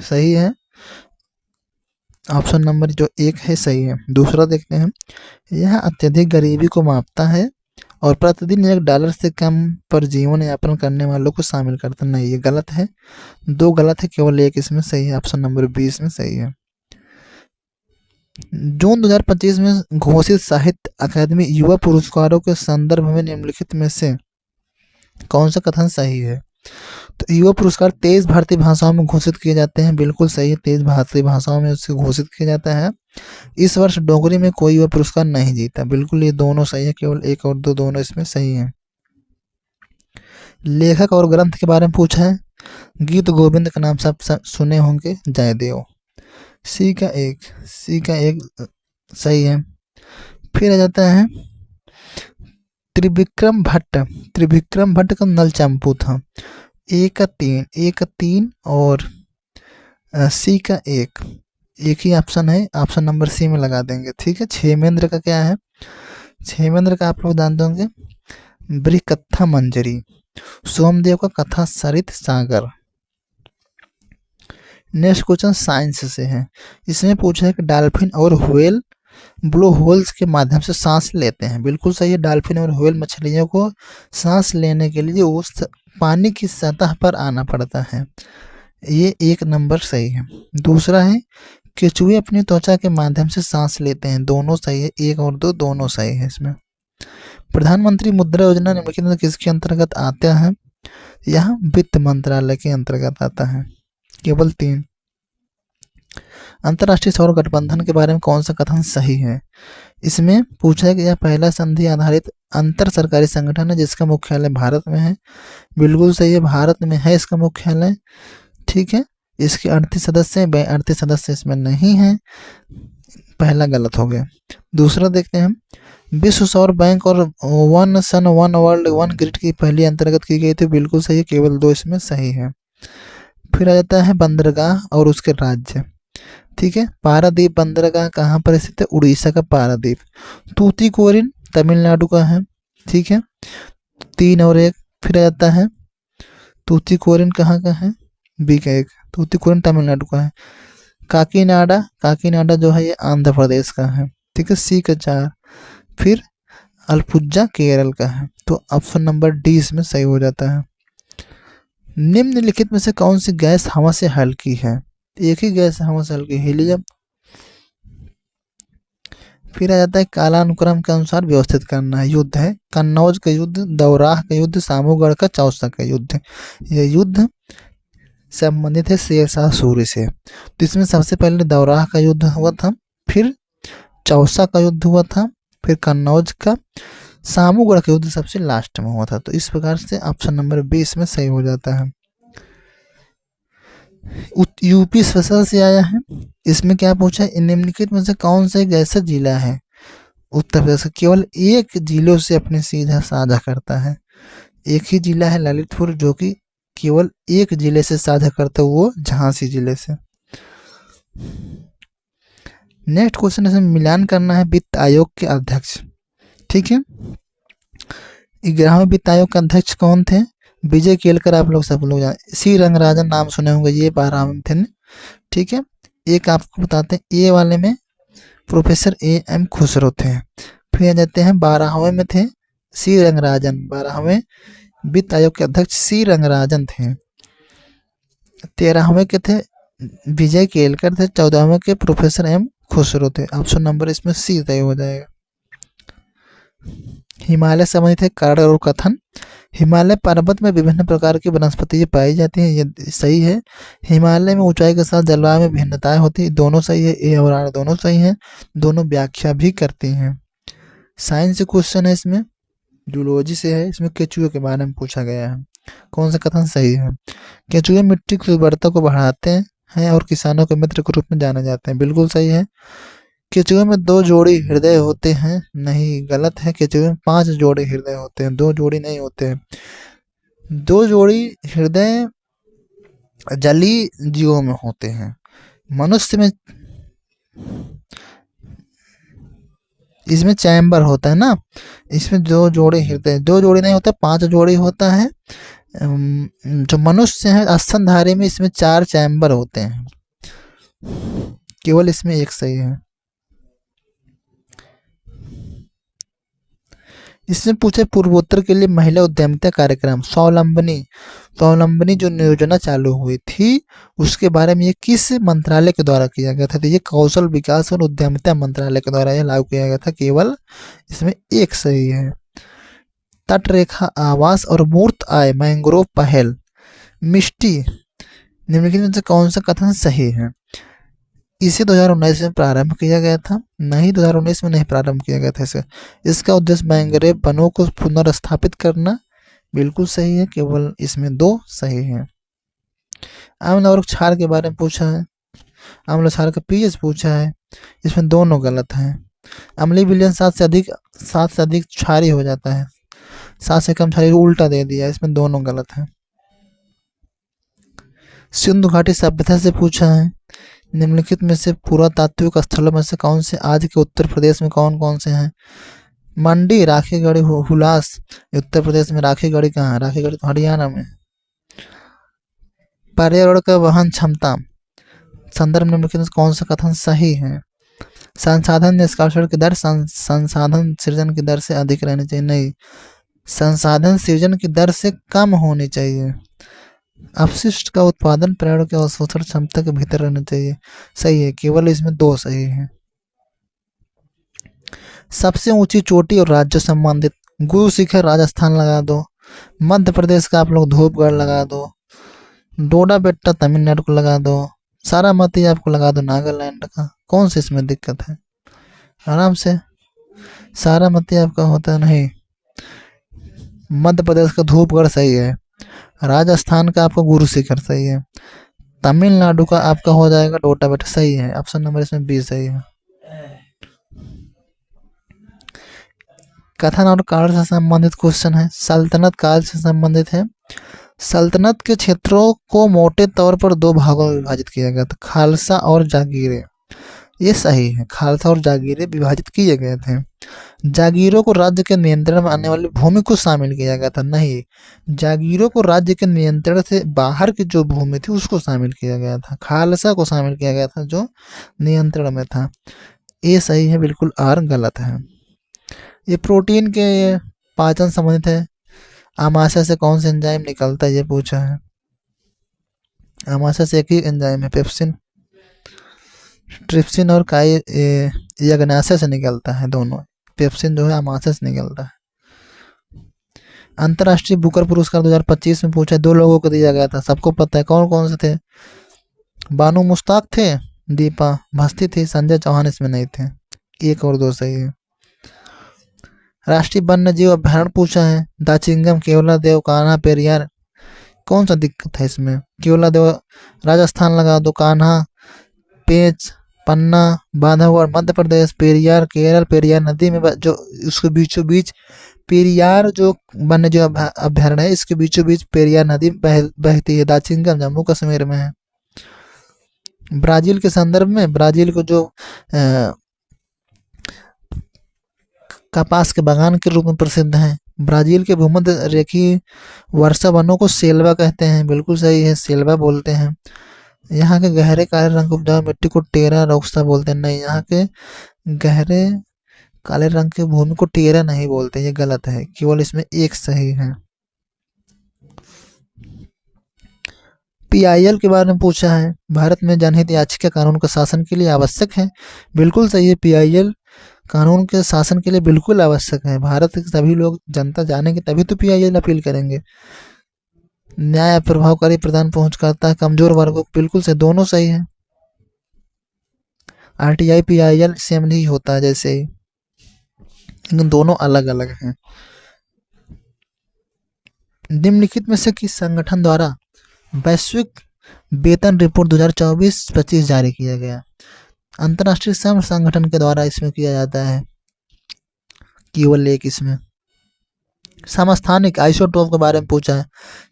सही है। ऑप्शन नंबर जो 1 है सही है। दूसरा देखते हैं, यह अत्यधिक गरीबी को मापता है और प्रतिदिन $1 से कम पर जीवन यापन करने वालों को शामिल करता नहीं, ये गलत है। 2 गलत है, केवल 1 इसमें सही है। ऑप्शन नंबर 20 में सही है। जून 2025 में घोषित साहित्य अकादमी युवा पुरस्कारों के संदर्भ में निम्नलिखित में से कौन सा कथन सही है। तो युवा पुरस्कार 23 भारतीय भाषाओं में घोषित किए जाते हैं, बिल्कुल सही है, 23 भारतीय भाषाओं में उससे घोषित किया जाता है। इस वर्ष डोगरी में कोई युवा पुरस्कार नहीं जीता, बिल्कुल ये दोनों सही है, केवल 1 और 2 दोनों इसमें सही है। लेखक और ग्रंथ के बारे में पूछा है, गीत गोविंद का नाम सब सुने होंगे, जयदेव। सी का एक सही है। फिर आ जाता है त्रिविक्रम भट्ट का नल चंपू था। ए का 3 और सी का 1 ही ऑप्शन है, ऑप्शन नंबर सी में लगा देंगे, ठीक है। क्षेमेंद्र का क्या है, क्षेमेंद्र का आप लोग जानते होंगे बृहकथा मंजरी। सोमदेव का कथा सरित सागर। नेक्स्ट क्वेश्चन साइंस से है। इसमें पूछा है कि डॉल्फिन और व्हेल ब्लो होल्स के माध्यम से सांस लेते हैं, बिल्कुल सही है। डॉल्फिन और व्हेल मछलियों को सांस लेने के लिए उस पानी की सतह पर आना पड़ता है, ये 1 नंबर सही है। दूसरा है केचुए अपनी त्वचा के माध्यम से सांस लेते हैं, दोनों सही है, 1 और 2 दोनों सही है इसमें। प्रधानमंत्री मुद्रा योजना निम्नलिखित में किसके अंतर्गत आता है। यह वित्त मंत्रालय के अंतर्गत आता है, केवल 3। अंतर्राष्ट्रीय सौर गठबंधन के बारे में कौन सा कथन सही है। इसमें पूछा है कि यह पहला संधि आधारित अंतर सरकारी संगठन है जिसका मुख्यालय भारत में है, बिल्कुल सही है, भारत में है इसका मुख्यालय, ठीक है। इसके 38 सदस्य हैं, 38 सदस्य इसमें नहीं है, पहला गलत हो गया। दूसरा देखते हैं, विश्व सौर बैंक और one sun one world one grid की पहली अंतर्गत की गई थी, बिल्कुल सही है, केवल 2 इसमें सही है। फिर आ जाता है बंदरगाह और उसके राज्य, ठीक है। पारादीप बंदरगाह कहाँ पर स्थित है, उड़ीसा का पारादीप। तूतीकोरिन तमिलनाडु का है, ठीक है, 3 और 1। फिर आ जाता है तूतीकोरिन कहाँ का है? बी का एक। तूतीकोरिन तमिलनाडु का है। काकीनाडा, काकीनाडा जो है ये आंध्र प्रदेश का है। ठीक है, सी का 4। फिर अल्पुजा केरल का है। तो ऑप्शन नंबर डी इसमें सही हो जाता है। निम्नलिखित में से कौन सी गैस हवा से हल्की है? एक ही गैस हवा से हल्की, हीलियम। फिर आ जाता है कालानुक्रम के अनुसार व्यवस्थित करना है। युद्ध है कन्नौज का युद्ध, दौराह का युद्ध, सामूगढ़ का, चौसा का युद्ध। ये युद्ध संबंधित है शेरशाह सूरी से। तो इसमें सबसे पहले दौराह का युद्ध हुआ था, फिर चौसा का युद्ध हुआ था, फिर कन्नौज का, सामूगढ़ का युद्ध सबसे लास्ट में हुआ था। तो इस प्रकार से ऑप्शन नंबर 20 में सही हो जाता है। यूपी स्पेशल से आया है। इसमें क्या पूछा है? निम्नलिखित में से कौन सा एक ऐसा जिला है उत्तर प्रदेश का केवल एक जिलों से अपनी सीधा साझा करता है? एक ही जिला है ललितपुर, जो कि केवल एक जिले से साझा करता है, वो झांसी जिले से। नेक्स्ट क्वेश्चन इसमें मिलान करना है वित्त आयोग के अध्यक्ष। ठीक है, 11वें वित्त आयोग के अध्यक्ष कौन थे? विजय केलकर, आप लोग सब लोग जाने। सी रंगराजन नाम सुने होंगे, ये 12वें थे। ठीक है, एक आपको बताते हैं, ए वाले में प्रोफेसर ए एम खुसरो थे। फिर आ जाते हैं 12वें में थे सी रंगराजन, 12वें वित्त आयोग के अध्यक्ष सी रंगराजन थे। 13वें के थे विजय केलकर थे, 14वें के प्रोफेसर एम खुसरो थे। ऑप्शन नंबर इसमें सी तय हो जाएगा। हिमालय संबंधित है कारण और कथन। हिमालय पर्वत में विभिन्न प्रकार की वनस्पति पाई जाती हैं, ये सही है। हिमालय में ऊंचाई के साथ जलवायु में भिन्नताएं होती हैं, दोनों सही है। ए और आर दोनों सही हैं, दोनों व्याख्या भी करती हैं। साइंस से क्वेश्चन है, इसमें जूलॉजी से है। इसमें केचुए के बारे में पूछा गया है, कौन सा कथन सही है? केचुए मिट्टी की उर्वरता को बढ़ाते हैं और किसानों के मित्र के रूप में जाने जाते हैं, बिल्कुल सही है। केचुए में 2 जोड़ी हृदय होते हैं, नहीं, गलत है। केचुए में 5 जोड़ी हृदय होते हैं, 2 जोड़ी नहीं होते हैं। 2 जोड़ी हृदय जलीय जीवों में होते हैं। मनुष्य में इसमें चैम्बर होता है ना, इसमें 2 जोड़ी हृदय, 2 जोड़ी नहीं होता, 5 जोड़ी होता है। जो मनुष्य है स्तनधारी में, इसमें 4 चैम्बर होते हैं, केवल इसमें एक सही है। इसमें पूछे पूर्वोत्तर के लिए महिला उद्यमिता कार्यक्रम स्वावलंबनी जो योजना चालू हुई थी, उसके बारे में ये किस मंत्रालय के द्वारा किया गया था? तो ये कौशल विकास और उद्यमिता मंत्रालय के द्वारा यह लागू किया गया था, केवल इसमें एक सही है। तट रेखा आवास और मूर्त आय मैंग्रोव पहल मिष्टी, निम्नलिखित में से कौन सा कथन सही है? इसे 2019 में प्रारंभ किया गया था, नहीं 2019 में नहीं प्रारंभ किया गया था इसे। इसका उद्देश्य मैंग्रोव वनों को पुनर्स्थापित करना, बिल्कुल सही है, केवल इसमें 2 सही है। अम्ल और क्षार के बारे में पूछा है, अम्ल क्षार का पीएच पूछा है, इसमें दोनों गलत हैं। अम्लीय विलयन 7 से अधिक क्षारी हो जाता है, 7 से कम क्षारी उल्टा दे दिया, इसमें दोनों गलत हैं। सिंधु घाटी सभ्यता से पूछा है, निम्नलिखित में से पुरातात्विक स्थलों में से कौन से आज के उत्तर प्रदेश में कौन कौन से हैं? मंडी, राखीगढ़ी, हुलास। उत्तर प्रदेश में राखीगढ़ी कहाँ है? राखीगढ़ी तो हरियाणा में। पर्यावरण का वहन क्षमता संदर्भ निम्नलिखित में कौन सा कथन सही है? संसाधन निष्कासन की दर संसाधन सृजन की दर से अधिक रहनी चाहिए, नहीं, संसाधन सृजन की दर से कम होनी चाहिए। अपशिष्ट का उत्पादन पर्यावरण के अवशोषण क्षमता के भीतर रहना चाहिए, सही है, केवल इसमें 2 सही है। सबसे ऊंची चोटी और राज्य संबंधित, गुरु शिखर राजस्थान लगा दो, मध्य प्रदेश का आप लोग धूपगढ़ लगा दो, डोडा बेट्टा तमिलनाडु को लगा दो, सारामती आपको लगा दो नागालैंड का। कौन सी इसमें दिक्कत है? आराम से, सारामती आपका होता नहीं, मध्य प्रदेश का धूपगढ़ सही है, राजस्थान का आपका गुरु शिखर सही है, तमिलनाडु का आपका हो जाएगा डोडा बेट्टा, सही है। ऑप्शन नंबर इसमें 20 सही है। कथन और काल से संबंधित क्वेश्चन है, सल्तनत काल से संबंधित है। सल्तनत के क्षेत्रों को मोटे तौर पर 2 भागों में विभाजित किया गया था, खालसा और जागीरें। ये सही है। खालसा और जागीरें विभाजित किए गए थे। जागीरों को राज्य के नियंत्रण में आने वाली भूमि को शामिल किया गया था। नहीं, जागीरों को राज्य के नियंत्रण से बाहर की जो भूमि थी उसको शामिल किया गया था। खालसा को शामिल किया गया था जो नियंत्रण में था। ये सही है, बिल्कुल आर गलत है। ये प्रोटीन के पाचन संबंधित है। आमाशय से कौन सा एंजाइम निकलता है, ये पूछा है। आमाशय से एक ही एंजाइम है, पेप्सिन। ट्रिप्सिन और यज्ञाशय से निकलता है दोनों। पेप्सिन जो है आमाशय से निकलता है। अंतर्राष्ट्रीय बुकर पुरस्कार 2025 में पूछा, 2 लोगों को दिया गया था, सबको पता है। कौन कौन से थे? बानू मुश्ताक थे, दीपा भस्ती थी, संजय चौहान इसमें नहीं थे। 1 और 2 सही है। राष्ट्रीय वन्य जीव अभ्यारण्य पूछा है, दाचिंगम, केवलादेव, कान्हा, पेरियार। कौन सा दिक्कत है इसमें? केवलादेव राजस्थान लगा दो, कान्हा पेंच पन्ना बांधवगढ़ मध्य प्रदेश, पेरियार केरल। पेरियार नदी में जो उसके बीचों बीच पेरियार जो वन्य जीव अभ्यारण्य है, इसके बीचों बीच पेरियार नदी बहती है। दाचिंगम जम्मू कश्मीर में है। ब्राजील के संदर्भ में, ब्राजील को जो कपास के बागान के रूप में प्रसिद्ध है। ब्राजील के भूमध्य रेखीय वर्षा वनों को सेल्वा कहते हैं। बिल्कुल सही है, सेल्वा बोलते हैं। यहाँ के गहरे काले रंग उपजाऊ मिट्टी को टेरा रोक्सा बोलते हैं। नहीं, यहाँ के गहरे काले रंग की भूमि को टेरा नहीं बोलते, ये गलत है। केवल इसमें 1 सही है। पीआईएल के बारे में पूछा है, भारत में जनहित याचिका कानून का शासन के लिए आवश्यक है। बिल्कुल सही है, पीआईएल कानून के शासन के लिए बिल्कुल आवश्यक है। भारत के सभी लोग जनता जानेंगे तभी तो पीआईएल अपील करेंगे। न्याय प्रभावकारी प्रदान पहुंच करता है कमजोर वर्गों को। बिल्कुल से दोनों सही है। आरटीआई पीआईएल सेम नहीं होता है जैसे ही, लेकिन दोनों अलग अलग हैं। निम्नलिखित में से किस संगठन द्वारा वैश्विक वेतन रिपोर्ट 2024-25 जारी किया गया? अंतर्राष्ट्रीय श्रम संगठन के द्वारा इसमें किया जाता है। केवल 1 इसमें। समस्थानिक आइसोटोप के बारे में पूछा है।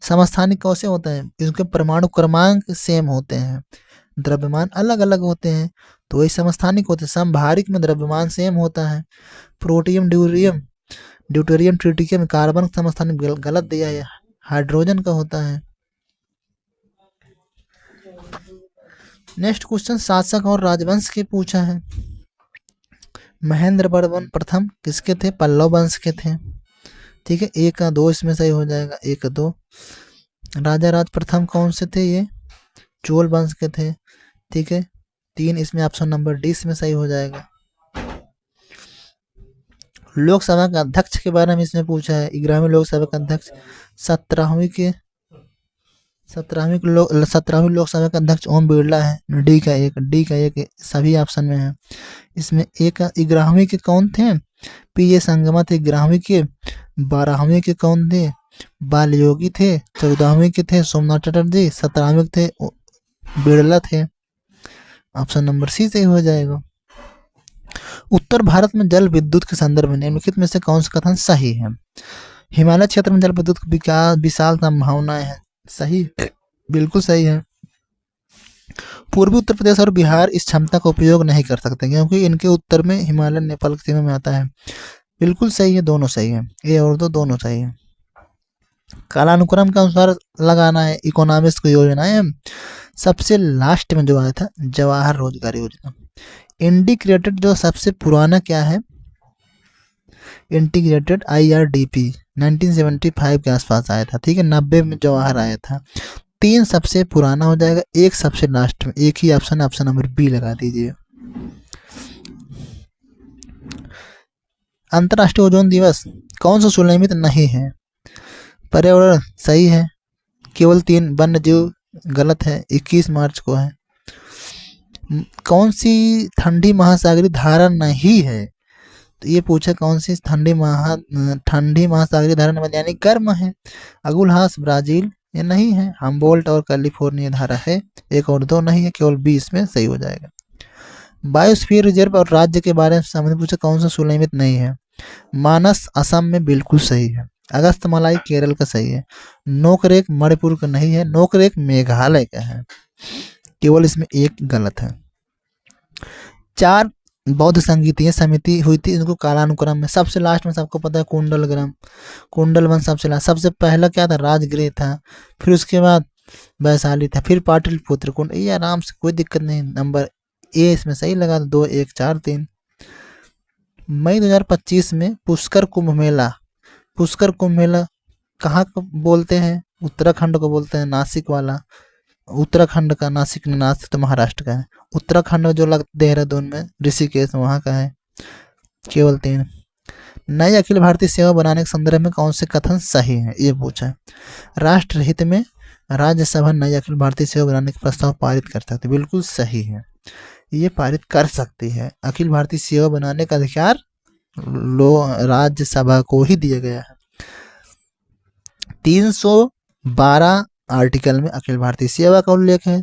समस्थानिक कैसे होते हैं? इसके परमाणु क्रमांक सेम होते हैं, द्रव्यमान अलग अलग होते हैं, तो वही समस्थानिक होते हैं। समभारिक में द्रव्यमान सेम होता है। प्रोटियम ड्यूटेरियम ट्रिटियम कार्बन समस्थानिक गलत दिया है, हाइड्रोजन का होता है। नेक्स्ट क्वेश्चन, शासक और राजवंश के पूछा है। महेंद्र वर्मन प्रथम किसके थे? पल्लव वंश के थे। ठीक है, 1 का 2 इसमें सही हो जाएगा, 1 2। राजा राज प्रथम कौन से थे? ये चोल वंश के थे। ठीक है, 3 इसमें ऑप्शन नंबर डी इसमें सही हो जाएगा। लोकसभा के अध्यक्ष के बारे में इसमें पूछा है। 11वीं लोकसभा के अध्यक्ष, 17वीं लोकसभा के अध्यक्ष ओम बिरला है। डी का 1 सभी ऑप्शन में है। इसमें 11वीं के कौन थे? पी ए संगमा थे 11वीं के। 12वीं के कौन थे? बाल योगी थे। 14वीं के थे सोमनाथ चटर्जी। 17वीं के थे बिरला थे। ऑप्शन नंबर सी सही हो जाएगा। उत्तर भारत में जल विद्युत के संदर्भ में निम्नलिखित में से कौन सा कथन सही है? हिमालय क्षेत्र में जल विद्युत की विशाल संभावनाएं हैं। सही, बिल्कुल सही है। पूर्वी उत्तर प्रदेश और बिहार इस क्षमता का उपयोग नहीं कर सकते क्योंकि इनके उत्तर में हिमालय नेपाल की सीमा में आता है। बिल्कुल सही है, दोनों सही है। ए और दो दोनों सही है। कालानुक्रम के अनुसार लगाना है। इकोनॉमिक्स की योजना है। सबसे लास्ट में जो आया था जवाहर रोजगार योजना। इंटीग्रेटेड जो सबसे पुराना क्या है? इंटीग्रेटेड IRDP 1975 के आसपास आया था। ठीक है, 90 में जवाहर आया था। 3 सबसे पुराना हो जाएगा, 1 सबसे लास्ट में। एक ही ऑप्शन नंबर बी लगा दीजिए। अंतर्राष्ट्रीय ओजोन दिवस कौन सा सुनियमित नहीं है? पर्यावरण सही है। केवल 3 वन्य जीव गलत है, 21 मार्च को है। कौन सी ठंडी महासागरीय धारा नहीं है? तो ये पूछा कौन सी ठंडी महासागरीय धारा नहीं, यानी गर्म है। अगुलहास ब्राजील ये नहीं है। हम्बोल्ट और कैलिफोर्निया धारा है। 1 और 2 नहीं है, केवल 20 में सही हो जाएगा। बायोस्फीयर रिजर्व और राज्य के बारे में संबंधित पूछा कौन सा सुनियमित नहीं है? मानस असम में बिल्कुल सही है। अगस्तमलाई केरल का सही है। नोकरेक मणिपुर का नहीं है। नोकरेक मेघालय का है। केवल इसमें 1 गलत है। 4 बौद्ध संगीतीय समिति हुई थी, इनको कालानुक्रम में। सबसे लास्ट में सबको पता है कुंडलग्राम, कुंडल वन सबसे लास्ट। सबसे पहला क्या था, राजगृह था, फिर उसके बाद वैशाली था, फिर पाटलिपुत्र कुंड। ये आराम से, कोई दिक्कत नहीं। नंबर ए इसमें सही लगा, 2 1 4 3। मई 2025 में पुष्कर कुंभ मेला, पुष्कर कुंभ मेला कहाँ को बोलते हैं, उत्तराखंड को बोलते हैं, नासिक वाला उत्तराखंड का, नासिक नासिक तो महाराष्ट्र का है, उत्तराखंड जो लग देहरादून में, ऋषिकेश वहाँ का है। केवल 3। नई अखिल भारतीय सेवा बनाने के संदर्भ में कौन से कथन सही है, ये पूछा है। राष्ट्र हित में राज्यसभा नई अखिल भारतीय सेवा बनाने का प्रस्ताव पारित कर सकती है, बिल्कुल सही है, ये पारित कर सकती है। अखिल भारतीय सेवा बनाने का अधिकार राज्यसभा को ही दिया गया है। 312 आर्टिकल में अखिल भारतीय सेवा का उल्लेख है,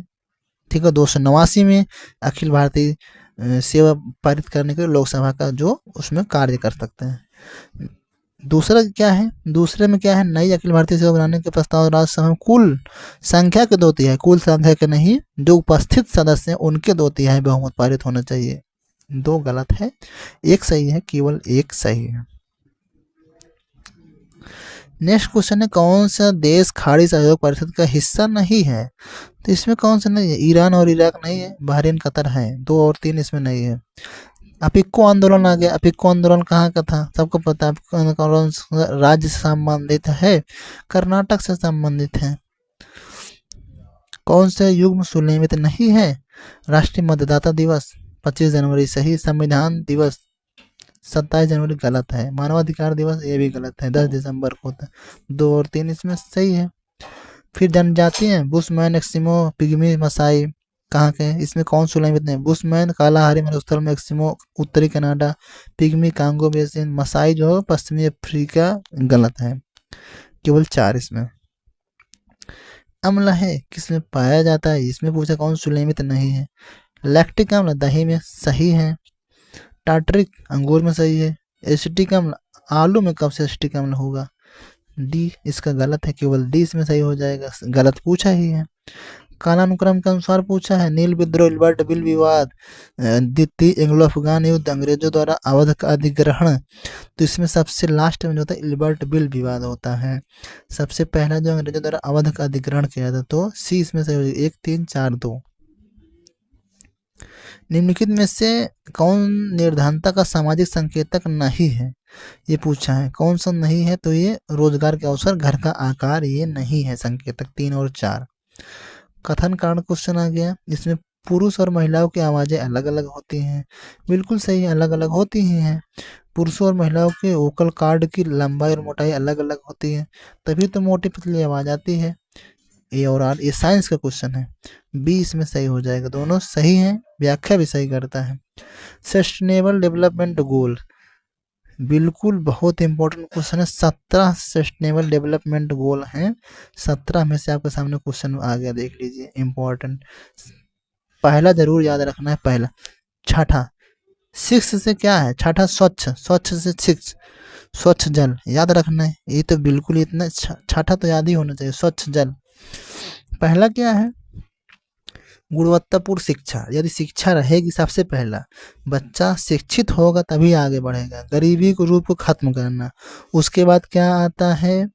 ठीक है। 289 में अखिल भारतीय सेवा पारित करने के लिए लोकसभा का जो उसमें कार्य कर सकते हैं। दूसरा क्या है, दूसरे में क्या है, नई अखिल भारतीय सेवा बनाने के प्रस्ताव राज्यसभा में कुल संख्या के 2/3, कुल संख्या के नहीं, जो उपस्थित सदस्य हैं उनके 2/3 बहुमत पारित होना चाहिए। 2 गलत है, 1 सही है, केवल 1 सही है। नेक्स्ट क्वेश्चन है, कौन सा देश खाड़ी सहयोग परिषद का हिस्सा नहीं है, तो इसमें कौन सा नहीं है, ईरान और इराक नहीं है, बहरीन कतर है। 2 और 3 इसमें नहीं है। अपिक्को आंदोलन आ गया, अपिक्को आंदोलन कहाँ का था, सबको पता है। कौन राज्य से संबंधित है, कर्नाटक से संबंधित है। कौन से युग्म सुनियमित नहीं है, राष्ट्रीय मतदाता दिवस 25 जनवरी सही, संविधान दिवस 27 जनवरी गलत है, मानवाधिकार दिवस ये भी गलत है, 10 दिसंबर को होता है। 2 और 3 इसमें सही है। फिर जनजाति है, बुशमैन, एस्किमो, पिग्मी, मसाई कहाँ के हैं, इसमें कौन सुनियमित नहीं, बुशमैन कालाहारी मरुस्थल में, एस्किमो उत्तरी Canada, pygmy Congo basin, Maasai जो है पश्चिमी अफ्रीका गलत है। केवल 4 इसमें। अम्ल है, किसमें पाया जाता है, इसमें पूछा कौन सुनियमित नहीं है। लैक्टिक अम्ल दही में सही है, टार्टरिक अंगूर में सही है, एसिटिक अम्ल आलू में कब से एसिटिक अम्ल होगा, डी इसका गलत है, केवल डी इसमें सही हो जाएगा, गलत पूछा ही है। कालानुक्रम के अनुसार पूछा है, नील विद्रोह, इल्बर्ट बिल विवाद, द्वितीय एंग्लो अफगान युद्ध, अंग्रेजों द्वारा अवध का अधिग्रहण, तो इसमें सबसे लास्ट में जो होता है इल्बर्ट बिल विवाद होता है। सबसे पहला जो अंग्रेजों द्वारा अवध का अधिग्रहण किया था, तो सी इसमें सही हो जाएगा, 1 3 4 2। निम्नलिखित में से कौन निर्धनता का सामाजिक संकेतक नहीं है, ये पूछा है। कौन सा नहीं है, तो ये रोजगार के अवसर, घर का आकार, ये नहीं है संकेतक। 3 और 4। कथन कारण क्वेश्चन आ गया, इसमें पुरुष और महिलाओं की आवाजें अलग अलग होती हैं, बिल्कुल सही, अलग अलग होती ही हैं। पुरुषों और महिलाओं के वोकल कार्ड की लंबाई और मोटाई अलग अलग होती है, तभी तो मोटी पतली आवाज आती है। ए और आर, ये साइंस का क्वेश्चन है, बी इसमें सही हो जाएगा, दोनों सही हैं, व्याख्या भी सही करता है। सस्टेनेबल डेवलपमेंट गोल, बिल्कुल बहुत इंपॉर्टेंट क्वेश्चन है। 17 सस्टेनेबल डेवलपमेंट गोल हैं, 17 में से आपके सामने क्वेश्चन आ गया, देख लीजिए, इंपॉर्टेंट। पहला जरूर याद रखना है, पहला। छठा 6 से क्या है, छठा स्वच्छ, स्वच्छ से 6, स्वच्छ जल याद रखना है, ये तो बिल्कुल इतना छठा तो याद ही होना चाहिए, स्वच्छ जल। पहला क्या है, गुणवत्तापूर्ण शिक्षा, यदि शिक्षा रहेगी, सबसे पहला बच्चा शिक्षित होगा तभी आगे बढ़ेगा, गरीबी को रूप को खत्म करना। उसके बाद क्या आता है,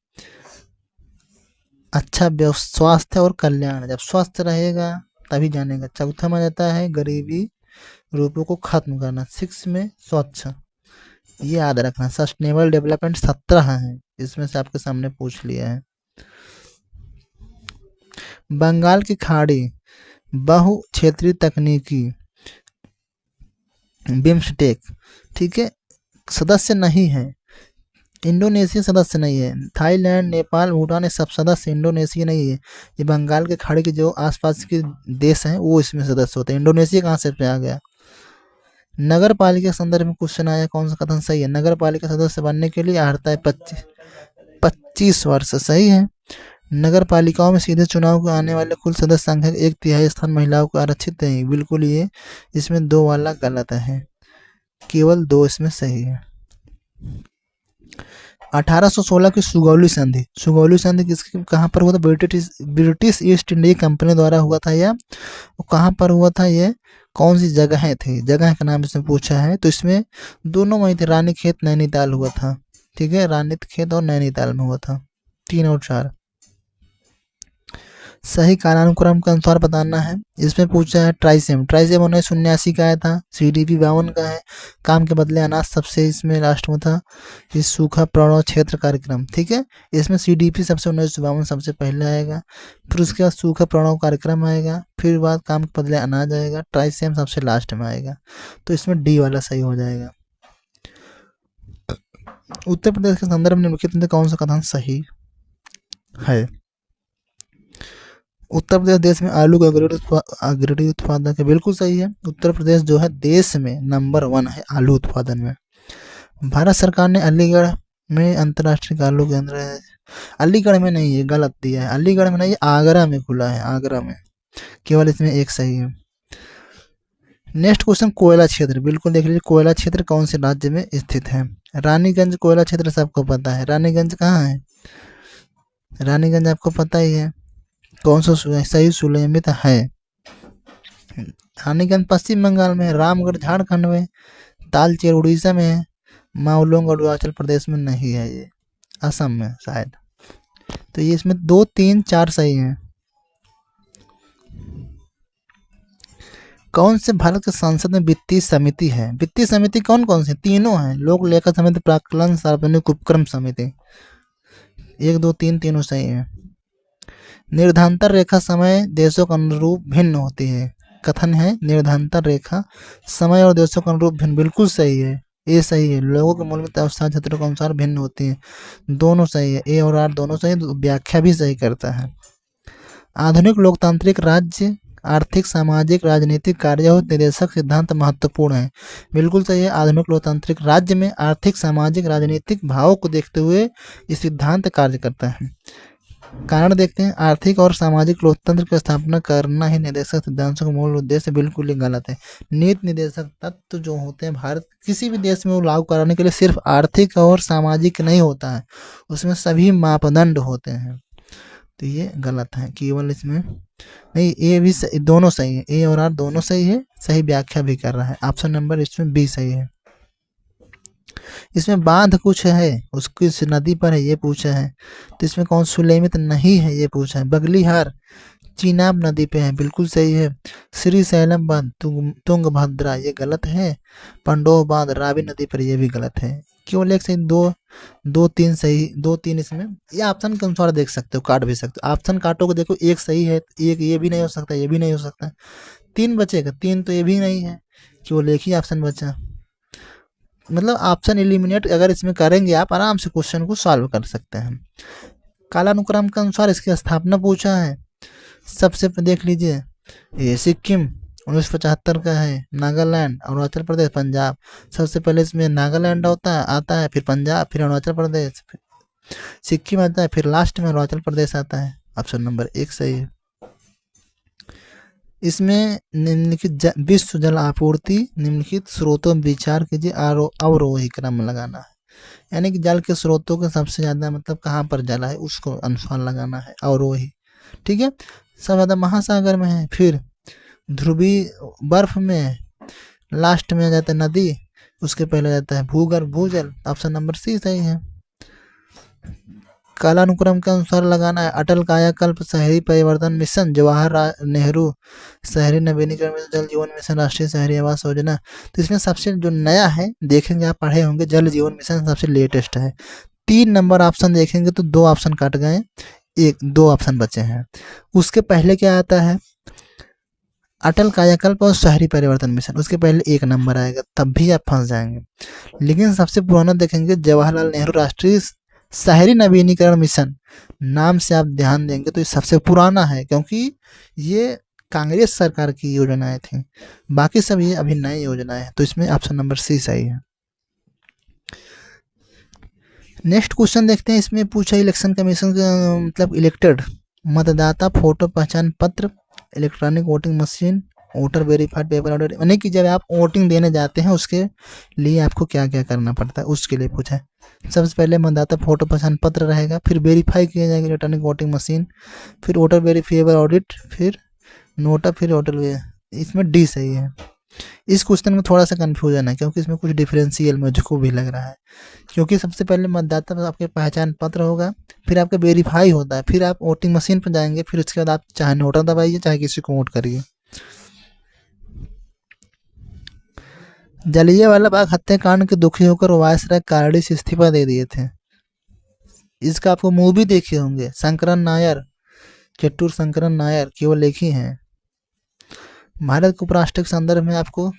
अच्छा स्वास्थ्य और कल्याण, जब स्वस्थ रहेगा तभी जानेगा। चौथा में जाता है गरीबी रूपों को खत्म करना, 6 में स्वच्छ, ये याद रखना। सस्टेनेबल डेवलपमेंट 17 है, इसमें से आपके सामने पूछ लिया है। बंगाल की खाड़ी बहु क्षेत्रीय तकनीकी बिम्स्टेक, ठीक है, सदस्य नहीं है, इंडोनेशिया सदस्य नहीं है, थाईलैंड, नेपाल, भूटान, ये सब सदस्य, इंडोनेशिया नहीं है। ये बंगाल के खाड़ी के जो आसपास के देश हैं वो इसमें सदस्य होते हैं। इंडोनेशिया कहाँ से आ गया। नगर पालिका के संदर्भ में क्वेश्चन आया, कौन सा कथन सही है, नगर पालिका सदस्य बनने के लिए अर्हता है 25 वर्ष, सही है। नगर पालिकाओं में सीधे चुनाव को आने वाले कुल सदस्य संख्या 1/3 स्थान महिलाओं को आरक्षित है, बिल्कुल, ये इसमें 2 वाला गलत है, केवल 2 इसमें सही है। 1816 की सुगौली संधि, सुगौली संधि किसके कहाँ पर हुआ था, ब्रिटिश ईस्ट इंडिया कंपनी द्वारा हुआ था, या कहाँ पर हुआ था, ये कौन सी जगहें थी, जगह का नाम इसमें पूछा है। तो इसमें दोनों वहीं थे, रानीखेत नैनीताल हुआ था। ठीक है, रानीखेत और नैनीताल में हुआ था। 3 और 4 सही कालानुक्रम के अनुसार बताना है। इसमें पूछा है ट्राइसेम, ट्राइसेम 1979 का आया था। CDP 52 का है। काम के बदले अनाज सबसे इसमें लास्ट में था। इस सूखा प्रणव क्षेत्र कार्यक्रम, ठीक है, इसमें CDP सबसे 1952 सबसे पहले आएगा, फिर उसके बाद सूखा प्रणव कार्यक्रम आएगा, फिर बाद काम के बदले अनाज आएगा, ट्राइसेम सबसे लास्ट में आएगा। तो इसमें डी वाला सही हो जाएगा। उत्तर प्रदेश के संदर्भ में निम्नलिखित में कौन सा कथन सही है? उत्तर प्रदेश देश में आलू का अग्रणी उत्पादक है, बिल्कुल सही है। उत्तर प्रदेश जो है देश में नंबर 1 है आलू उत्पादन में। भारत सरकार ने अलीगढ़ में अंतर्राष्ट्रीय आलू केंद्र है, अलीगढ़ में नहीं है, गलत दिया है, अलीगढ़ में नहीं, आगरा में खुला है, आगरा में, केवल इसमें एक सही है। नेक्स्ट क्वेश्चन, कोयला क्षेत्र, बिल्कुल देख लीजिए, कोयला क्षेत्र कौन से राज्य में स्थित है? रानीगंज कोयला क्षेत्र सबको पता है। रानीगंज कहाँ है? रानीगंज आपको पता ही है। कौन सा सही सुलेमित है? रानीगंज पश्चिम बंगाल में है, रामगढ़ झारखंड में, तालचेर उड़ीसा में है, मावलोंग अरुणाचल प्रदेश में नहीं है, ये असम में शायद। तो ये इसमें 2, 3, 4 सही हैं। कौन से भारत के संसद में वित्तीय समिति है? वित्तीय समिति कौन कौन सी? तीनों हैं, लोक लेखा समिति, प्राक्कलन सार्वजनिक उपक्रम समिति। 1, 2, 3 तीनों सही है। निर्धांतर रेखा समय देशों के अनुरूप भिन्न होती है, कथन है निर्धांतर रेखा समय और देशों के अनुरूप भिन्न, बिल्कुल सही है, ए सही है। लोगों के मूलभूत अवस्था क्षेत्रों के अनुसार भिन्न होती है, दोनों सही है, ए और आर दोनों सही, व्याख्या भी सही करता है। आधुनिक लोकतांत्रिक राज्य आर्थिक सामाजिक राजनीतिक कार्य और निर्देशक सिद्धांत महत्वपूर्ण है, बिल्कुल सही है। आधुनिक लोकतांत्रिक राज्य में आर्थिक सामाजिक राजनीतिक भावों को देखते हुए ये सिद्धांत कार्य करता है। कारण देखते हैं, आर्थिक और सामाजिक लोकतंत्र की स्थापना करना ही निर्देशक सिद्धांतों का मूल उद्देश्य, बिल्कुल ही गलत है। नीति निर्देशक तत्व जो होते हैं भारत किसी भी देश में वो लागू कराने के लिए सिर्फ आर्थिक और सामाजिक नहीं होता है, उसमें सभी मापदंड होते हैं। तो ये गलत है, केवल इसमें नहीं, ए भी दोनों सही है, ए और आर दोनों सही है, सही व्याख्या भी कर रहा है। ऑप्शन नंबर इसमें बी सही है। इसमें बांध कुछ है, उसकी नदी पर है, ये पूछा है। तो इसमें कौन सुलेमित नहीं है, ये पूछा है। बगलीहार चीनाब नदी पे है, बिल्कुल सही है। श्री सैलम बांध तुंगभद्रा, ये गलत है। पंडोह बांध रावी नदी पर, ये भी गलत है। केवल एक सही, 2, 3 सही, 2, 3 इसमें। ये ऑप्शन के अनुसार देख सकते हो, काट भी सकते हो। ऑप्शन काटोगे देखो, एक सही है, एक ये भी नहीं हो सकता, ये भी नहीं हो सकता, 3 बचेगा, 3 तो ये भी नहीं है, केवल एक ही ऑप्शन बचा। मतलब ऑप्शन एलिमिनेट अगर इसमें करेंगे आप, आराम से क्वेश्चन को सॉल्व कर सकते हैं। कालानुक्रम के अनुसार इसकी स्थापना पूछा है। सबसे देख लीजिए, ये सिक्किम 1975 का है, नागालैंड, अरुणाचल प्रदेश, पंजाब। सबसे पहले इसमें नागालैंड आता है, फिर पंजाब, फिर अरुणाचल प्रदेश, फिर सिक्किम आता है, फिर लास्ट में अरुणाचल प्रदेश आता है। ऑप्शन नंबर 1 सही है। इसमें निम्नलिखित विश्व जल आपूर्ति निम्नलिखित स्रोतों में विचार कीजिए, अवरोही क्रम लगाना है, यानी कि जल के स्रोतों के सबसे ज़्यादा मतलब कहाँ पर जल है उसको अनुसार लगाना है, अवरोही। ठीक है, सबसे ज़्यादा महासागर में है, फिर ध्रुवीय बर्फ में, लास्ट में आ जाता है नदी, उसके पहले जाता है भूगर्भ भूजल। ऑप्शन नंबर सी सही है। कालानुक्रम के अनुसार लगाना है। अटल कायाकल्प शहरी परिवर्तन मिशन, जवाहरलाल नेहरू शहरी नवीनीकरण मिशन, जल जीवन मिशन, राष्ट्रीय शहरी आवास योजना। तो इसमें सबसे जो नया है देखेंगे, आप पढ़े होंगे, जल जीवन मिशन सबसे लेटेस्ट है। 3 नंबर ऑप्शन देखेंगे तो 2 ऑप्शन कट गए, 2 ऑप्शन बचे हैं। उसके पहले क्या आता है? अटल कायाकल्प और शहरी परिवर्तन मिशन, उसके पहले 1 नंबर आएगा, तब भी आप फंस जाएंगे। लेकिन सबसे पुराना देखेंगे जवाहरलाल नेहरू राष्ट्रीय शहरी नवीनीकरण मिशन, नाम से आप ध्यान देंगे तो ये सबसे पुराना है, क्योंकि ये कांग्रेस सरकार की योजनाएं थी, बाकी सब ये अभी नई योजनाएं हैं। तो इसमें ऑप्शन नंबर सी सही है। नेक्स्ट क्वेश्चन देखते हैं। इसमें पूछा इलेक्शन कमीशन का मतलब इलेक्टेड मतदाता फोटो पहचान पत्र, electronic voting machine, voter verified paper audit, यानी कि जब आप वोटिंग देने जाते हैं उसके लिए आपको क्या क्या करना पड़ता है, उसके लिए पूछा है। सबसे पहले मतदाता फोटो पहचान पत्र रहेगा, फिर वेरीफाई किया जाएगा इलेक्ट्रॉनिक वोटिंग मशीन, फिर वोटर वेरीफाइबल ऑडिट, फिर नोटा, फिर वोटर इसमें डी सही है। इस क्वेश्चन में थोड़ा सा कंफ्यूजन है क्योंकि इसमें कुछ डिफरेंशियल मुझको भी लग रहा है, क्योंकि सबसे पहले मतदाता में आपके पहचान पत्र होगा, फिर आपका वेरीफाई होता है, फिर आप वोटिंग मशीन पर जाएंगे, फिर उसके बाद आप चाहे नोटा दबाइए चाहे किसी को वोट करिए। जलियांवाला बाग हत्याकांड के दुखी होकर वायसराय कार्डिस इस्तीफा दे दिए थे। इसका आपको मूवी देखे होंगे, शंकरन नायर, चट्टूर शंकरन नायर केवल एक ही हैं। भारत के उपराष्ट्र के संदर्भ में आपको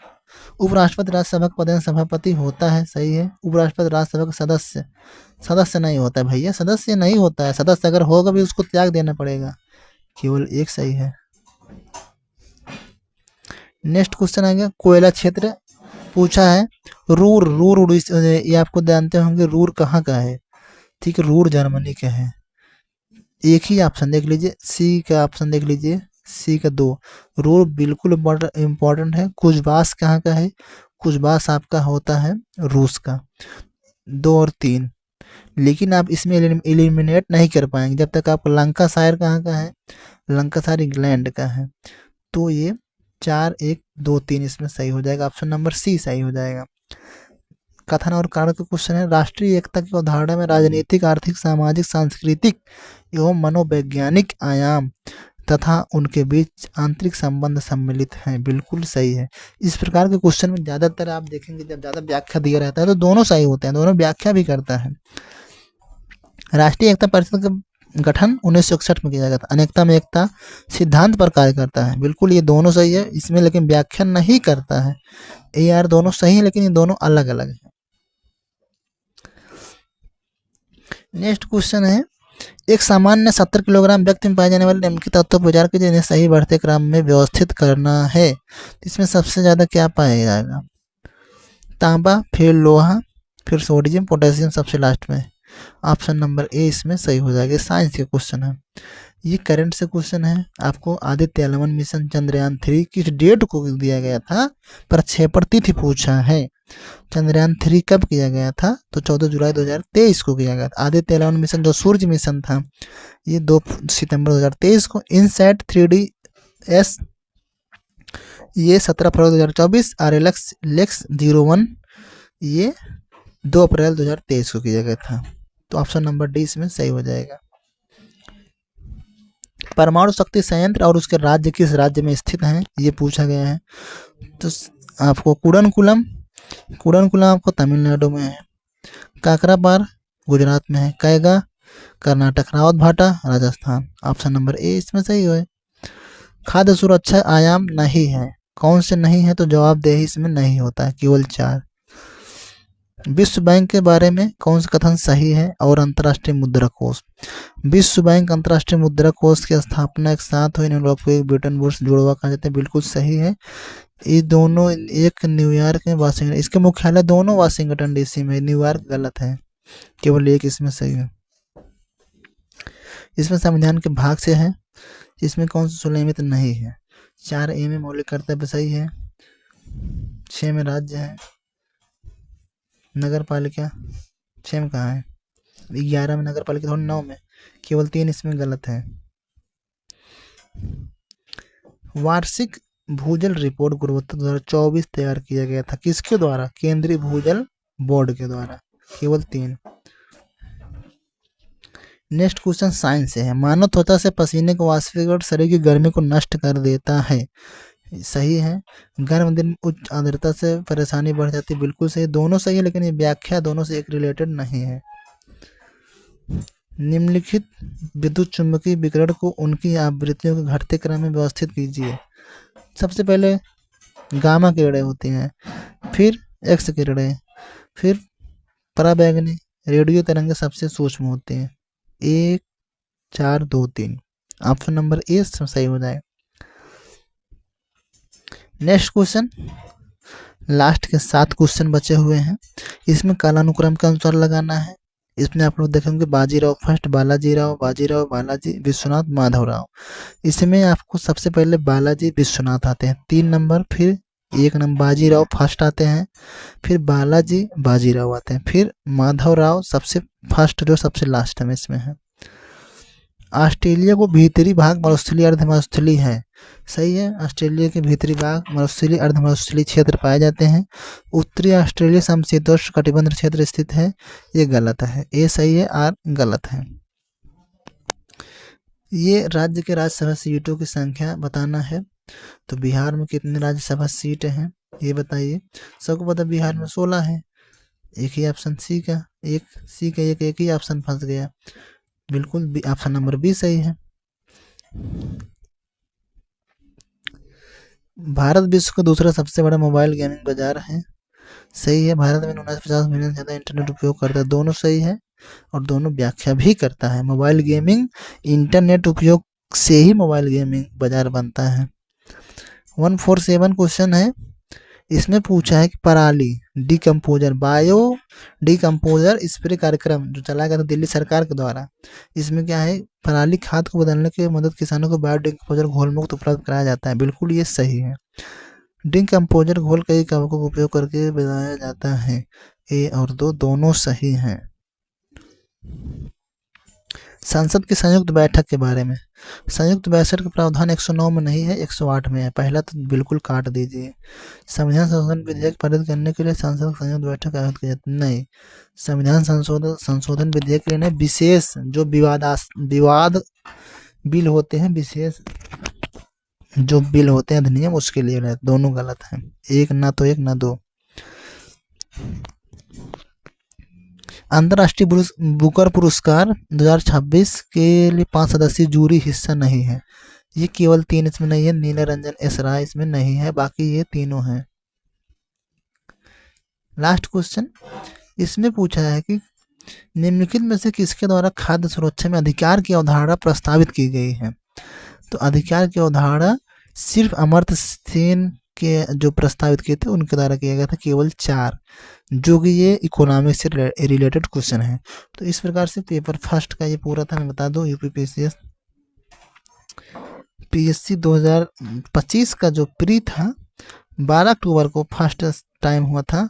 उपराष्ट्रपति राज्यसभा का पदेन सभापति होता है, सही है। उपराष्ट्रपति राज्यसभा का सदस्य, सदस्य नहीं होता है भैया, सदस्य नहीं होता है, सदस्य अगर होगा भी उसको त्याग देना पड़ेगा, केवल एक सही है। नेक्स्ट क्वेश्चन आ गया, कोयला क्षेत्र पूछा है। रूर, रूर उड़ीसा, ये आपको जानते होंगे रूर कहाँ का है, ठीक है, रूर जर्मनी का है। एक ही ऑप्शन देख लीजिए, सी का ऑप्शन देख लीजिए, सी का 2। रूर बिल्कुल इम्पोर्टेंट है। कुजबास कहाँ का है, कुजबास आपका होता है रूस का। 2 और 3, लेकिन आप इसमें एलिमिनेट नहीं कर पाएंगे जब तक आप लंकाशायर कहाँ का है, लंकाशायर इंग्लैंड का है। तो ये 4, 1, 2, 3 इसमें सही हो जाएगा, ऑप्शन नंबर सी सही हो जाएगा। कथन और कारण का क्वेश्चन है। राष्ट्रीय एकता की अवधारणा में राजनीतिक, आर्थिक, सामाजिक, सांस्कृतिक एवं मनोवैज्ञानिक आयाम तथा उनके बीच आंतरिक संबंध सम्मिलित हैं, बिल्कुल सही है। इस प्रकार के क्वेश्चन में ज़्यादातर आप देखेंगे जब ज़्यादा व्याख्या दिया रहता है तो दोनों सही होते हैं, दोनों व्याख्या भी करता है। राष्ट्रीय एकता परिषद का गठन 1961 में किया गया था। अनेकता में एकता सिद्धांत पर कार्य करता है, बिल्कुल ये दोनों सही है इसमें, लेकिन व्याख्या नहीं करता है। ए आर दोनों सही है लेकिन ये दोनों अलग अलग है। नेक्स्ट क्वेश्चन है, एक सामान्य 70 किलोग्राम व्यक्ति में पाए जाने वाले निम्नलिखित तत्वों पर विचार कीजिए जिन्हें सही बढ़ते क्रम में व्यवस्थित करना है। इसमें सबसे ज़्यादा क्या पाया जाएगा, तांबा, फिर लोहा, फिर सोडियम, पोटेशियम सबसे लास्ट में। ऑप्शन नंबर ए इसमें सही हो जाएगा। साइंस के क्वेश्चन है, ये करंट से क्वेश्चन है। आपको आदित्य एल 1 मिशन चंद्रयान 3 किस डेट को दिया गया था, प्रक्षेपण तिथि पूछा है। चंद्रयान 3 कब किया गया था, तो 14 जुलाई 2023 को किया गया था। आदित्य एल 1 मिशन जो सूर्य मिशन था ये 2 सितंबर 2023 को। इनसैट 3DS ये 17 फरवरी 2024। RLX लेक्स 01 ये 2 अप्रैल 2023 को किया गया था। तो ऑप्शन नंबर डी इसमें सही हो जाएगा। परमाणु शक्ति संयंत्र और उसके राज्य किस राज्य में स्थित हैं, ये पूछा गया है। तो आपको कुडनकुलम आपको तमिलनाडु में है, काकरापार गुजरात में है, कैगा कर्नाटक, रावत भाटा राजस्थान। ऑप्शन नंबर ए इसमें सही है। खाद्य सुरक्षा आयाम नहीं है, कौन से नहीं है, तो जवाबदेही इसमें नहीं होता है, केवल 4। विश्व बैंक के बारे में कौन सा कथन सही है, और अंतर्राष्ट्रीय मुद्रा कोष। विश्व बैंक अंतर्राष्ट्रीय मुद्रा कोष की स्थापना एक साथ हुई, ब्रिटेन वुड्स जुड़वा कहा जाता है, बिल्कुल सही है। ये दोनों, एक न्यूयॉर्क में, वाशिंगटन, इसके मुख्यालय दोनों वाशिंगटन DC में, न्यूयॉर्क गलत है, केवल एक इसमें सही है। इसमें संविधान के भाग से है, इसमें कौन सा सुनियमित नहीं है। 4A में मौलिक कर्तव्य सही है, 6 में राज्य है, नगर पालिका 6 में कहाँ है, 11 में नगर पालिका, थोड़ी 9 में, केवल 3 इसमें गलत है। वार्षिक भूजल रिपोर्ट गुणवत्ता 2024 तैयार किया गया था, किसके द्वारा, केंद्रीय भूजल बोर्ड के द्वारा, केवल 3। नेक्स्ट क्वेश्चन साइंस से है। मानव त्वचा से पसीने को वाष्पीकरण शरीर की गर्मी को नष्ट कर देता है, सही है। गर्म दिन में उच्च आर्द्रता से परेशानी बढ़ जाती है, बिल्कुल सही, दोनों सही है, लेकिन ये व्याख्या दोनों से एक रिलेटेड नहीं है। निम्नलिखित विद्युत चुंबकीय विकिरण को उनकी आवृत्तियों के घटते क्रम में व्यवस्थित कीजिए। सबसे पहले गामा किरणें होती हैं, फिर एक्स किरणें, फिर पराबैंगनी, रेडियो तरंगें सबसे सूक्ष्म होती हैं। 1, 4, 2, 3 ऑप्शन नंबर ए सही हो जाए। नेक्स्ट क्वेश्चन, लास्ट के 7 क्वेश्चन बचे हुए हैं, इसमें कालानुक्रम के अनुसार लगाना है। इसमें आप लोग देखेंगे बाजीराव फर्स्ट, बालाजीराव, बाजीराव, बालाजी, विश्वनाथ, माधवराव। इसमें आपको सबसे पहले बालाजी विश्वनाथ आते हैं 3 नंबर, फिर 1 नंबर बाजीराव फर्स्ट आते हैं, फिर बालाजी बाजीराव आते हैं, फिर माधवराव सबसे फर्स्ट जो सबसे लास्ट में इसमें है। ऑस्ट्रेलिया को भीतरी भाग मरुस्थलीय अर्धमरुस्थलीय है। सही है, ऑस्ट्रेलिया के भीतरी भाग मरुस्थलीय अर्धमरुस्थलीय क्षेत्र पाए जाते हैं। उत्तरी ऑस्ट्रेलिया समशीतोष्ण कटिबंध क्षेत्र स्थित है, ये गलत है। ए सही है, आर गलत है। ये राज्य के राज्यसभा सीटों की संख्या बताना है। तो बिहार में कितने राज्यसभा सीटें हैं ये बताइए। सबको पता बिहार में 16 है। एक ही ऑप्शन सी का, एक ही ऑप्शन फंस गया। बिल्कुल ऑप्शन नंबर बी सही है। भारत विश्व का दूसरा सबसे बड़ा मोबाइल गेमिंग बाजार है। सही है, भारत में 950 मिलियन से ज़्यादा इंटरनेट उपयोग करता है। दोनों सही है और दोनों व्याख्या भी करता है। मोबाइल गेमिंग इंटरनेट उपयोग से ही मोबाइल गेमिंग बाजार बनता है। 147 क्वेश्चन है, इसमें पूछा है कि पराली डिकम्पोजर बायो डिकम्पोजर स्प्रे कार्यक्रम जो चलाया गया था दिल्ली सरकार के द्वारा, इसमें क्या है, पराली खाद को बदलने की मदद किसानों को बायो डिकम्पोजर घोल मुक्त उपलब्ध कराया जाता है। बिल्कुल ये सही है। डिकम्पोजर घोल कई कारकों का उपयोग करके बनाया जाता है। ए और दो दोनों सही हैं। संसद की संयुक्त बैठक के बारे में, संयुक्त बैठक का प्रावधान 109 में नहीं है, 108 में है। पहला तो बिल्कुल काट दीजिए। संविधान संशोधन विधेयक पारित करने के लिए संसद की संयुक्त बैठक आयोजित की जाती है, नहीं। संविधान संशोधन विधेयक के लिए विशेष जो विवाद बिल होते हैं, विशेष जो बिल होते हैं अधिनियम, उसके लिए दोनों गलत हैं। एक ना तो एक ना दो। अंतर्राष्ट्रीय बुकर पुरस्कार 2026 के लिए 5 सदस्यीय जूरी हिस्सा नहीं है। ये केवल 3 इसमें नहीं है। नीला रंजन एस राय इसमें नहीं है, बाकी ये तीनों हैं। लास्ट क्वेश्चन, इसमें पूछा है कि निम्नलिखित में से किसके द्वारा खाद्य सुरक्षा में अधिकार की अवधारणा प्रस्तावित की गई है। तो अधिकार की अवधारणा सिर्फ अमर्त्य सेन के जो प्रस्तावित किए थे उनके द्वारा किया गया था, केवल 4, जो कि ये इकोनॉमिक्स से रिलेटेड क्वेश्चन है। तो इस प्रकार से पेपर फर्स्ट का ये पूरा था। मैं बता दूं पीएससी 2025 का जो प्री था 12 अक्टूबर को फर्स्ट टाइम हुआ था।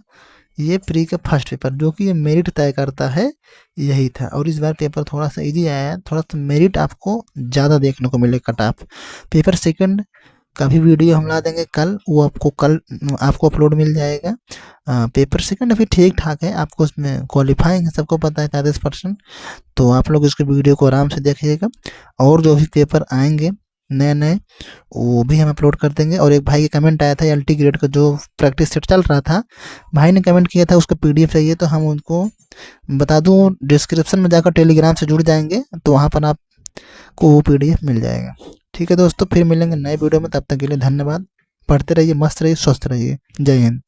ये प्री का फर्स्ट पेपर जो कि ये मेरिट तय करता है यही था। और इस बार पेपर थोड़ा सा इजी आया है, थोड़ा सा मेरिट आपको ज़्यादा देखने को मिलेगा कट ऑफ। पेपर सेकंड का भी वीडियो हम ला देंगे कल, वो कल आपको अपलोड मिल जाएगा। पेपर सेकंड अभी ठीक ठाक है, आपको उसमें क्वालिफाइंग है, सबको पता है 40%। तो आप लोग इसके वीडियो को आराम से देखिएगा। और जो भी पेपर आएंगे नए वो भी हम अपलोड कर देंगे। और एक भाई का कमेंट आया था LT ग्रेड का जो प्रैक्टिस सेट चल रहा था, भाई ने कमेंट किया था उसका PDF चाहिए। तो हम उनको बता दूं, डिस्क्रिप्शन में जाकर टेलीग्राम से जुड़ जाएंगे तो वहाँ पर आपको वो PDF मिल जाएगा। ठीक है दोस्तों, फिर मिलेंगे नए वीडियो में। तब तक के लिए धन्यवाद। पढ़ते रहिए, मस्त रहिए, स्वस्थ रहिए। जय हिंद।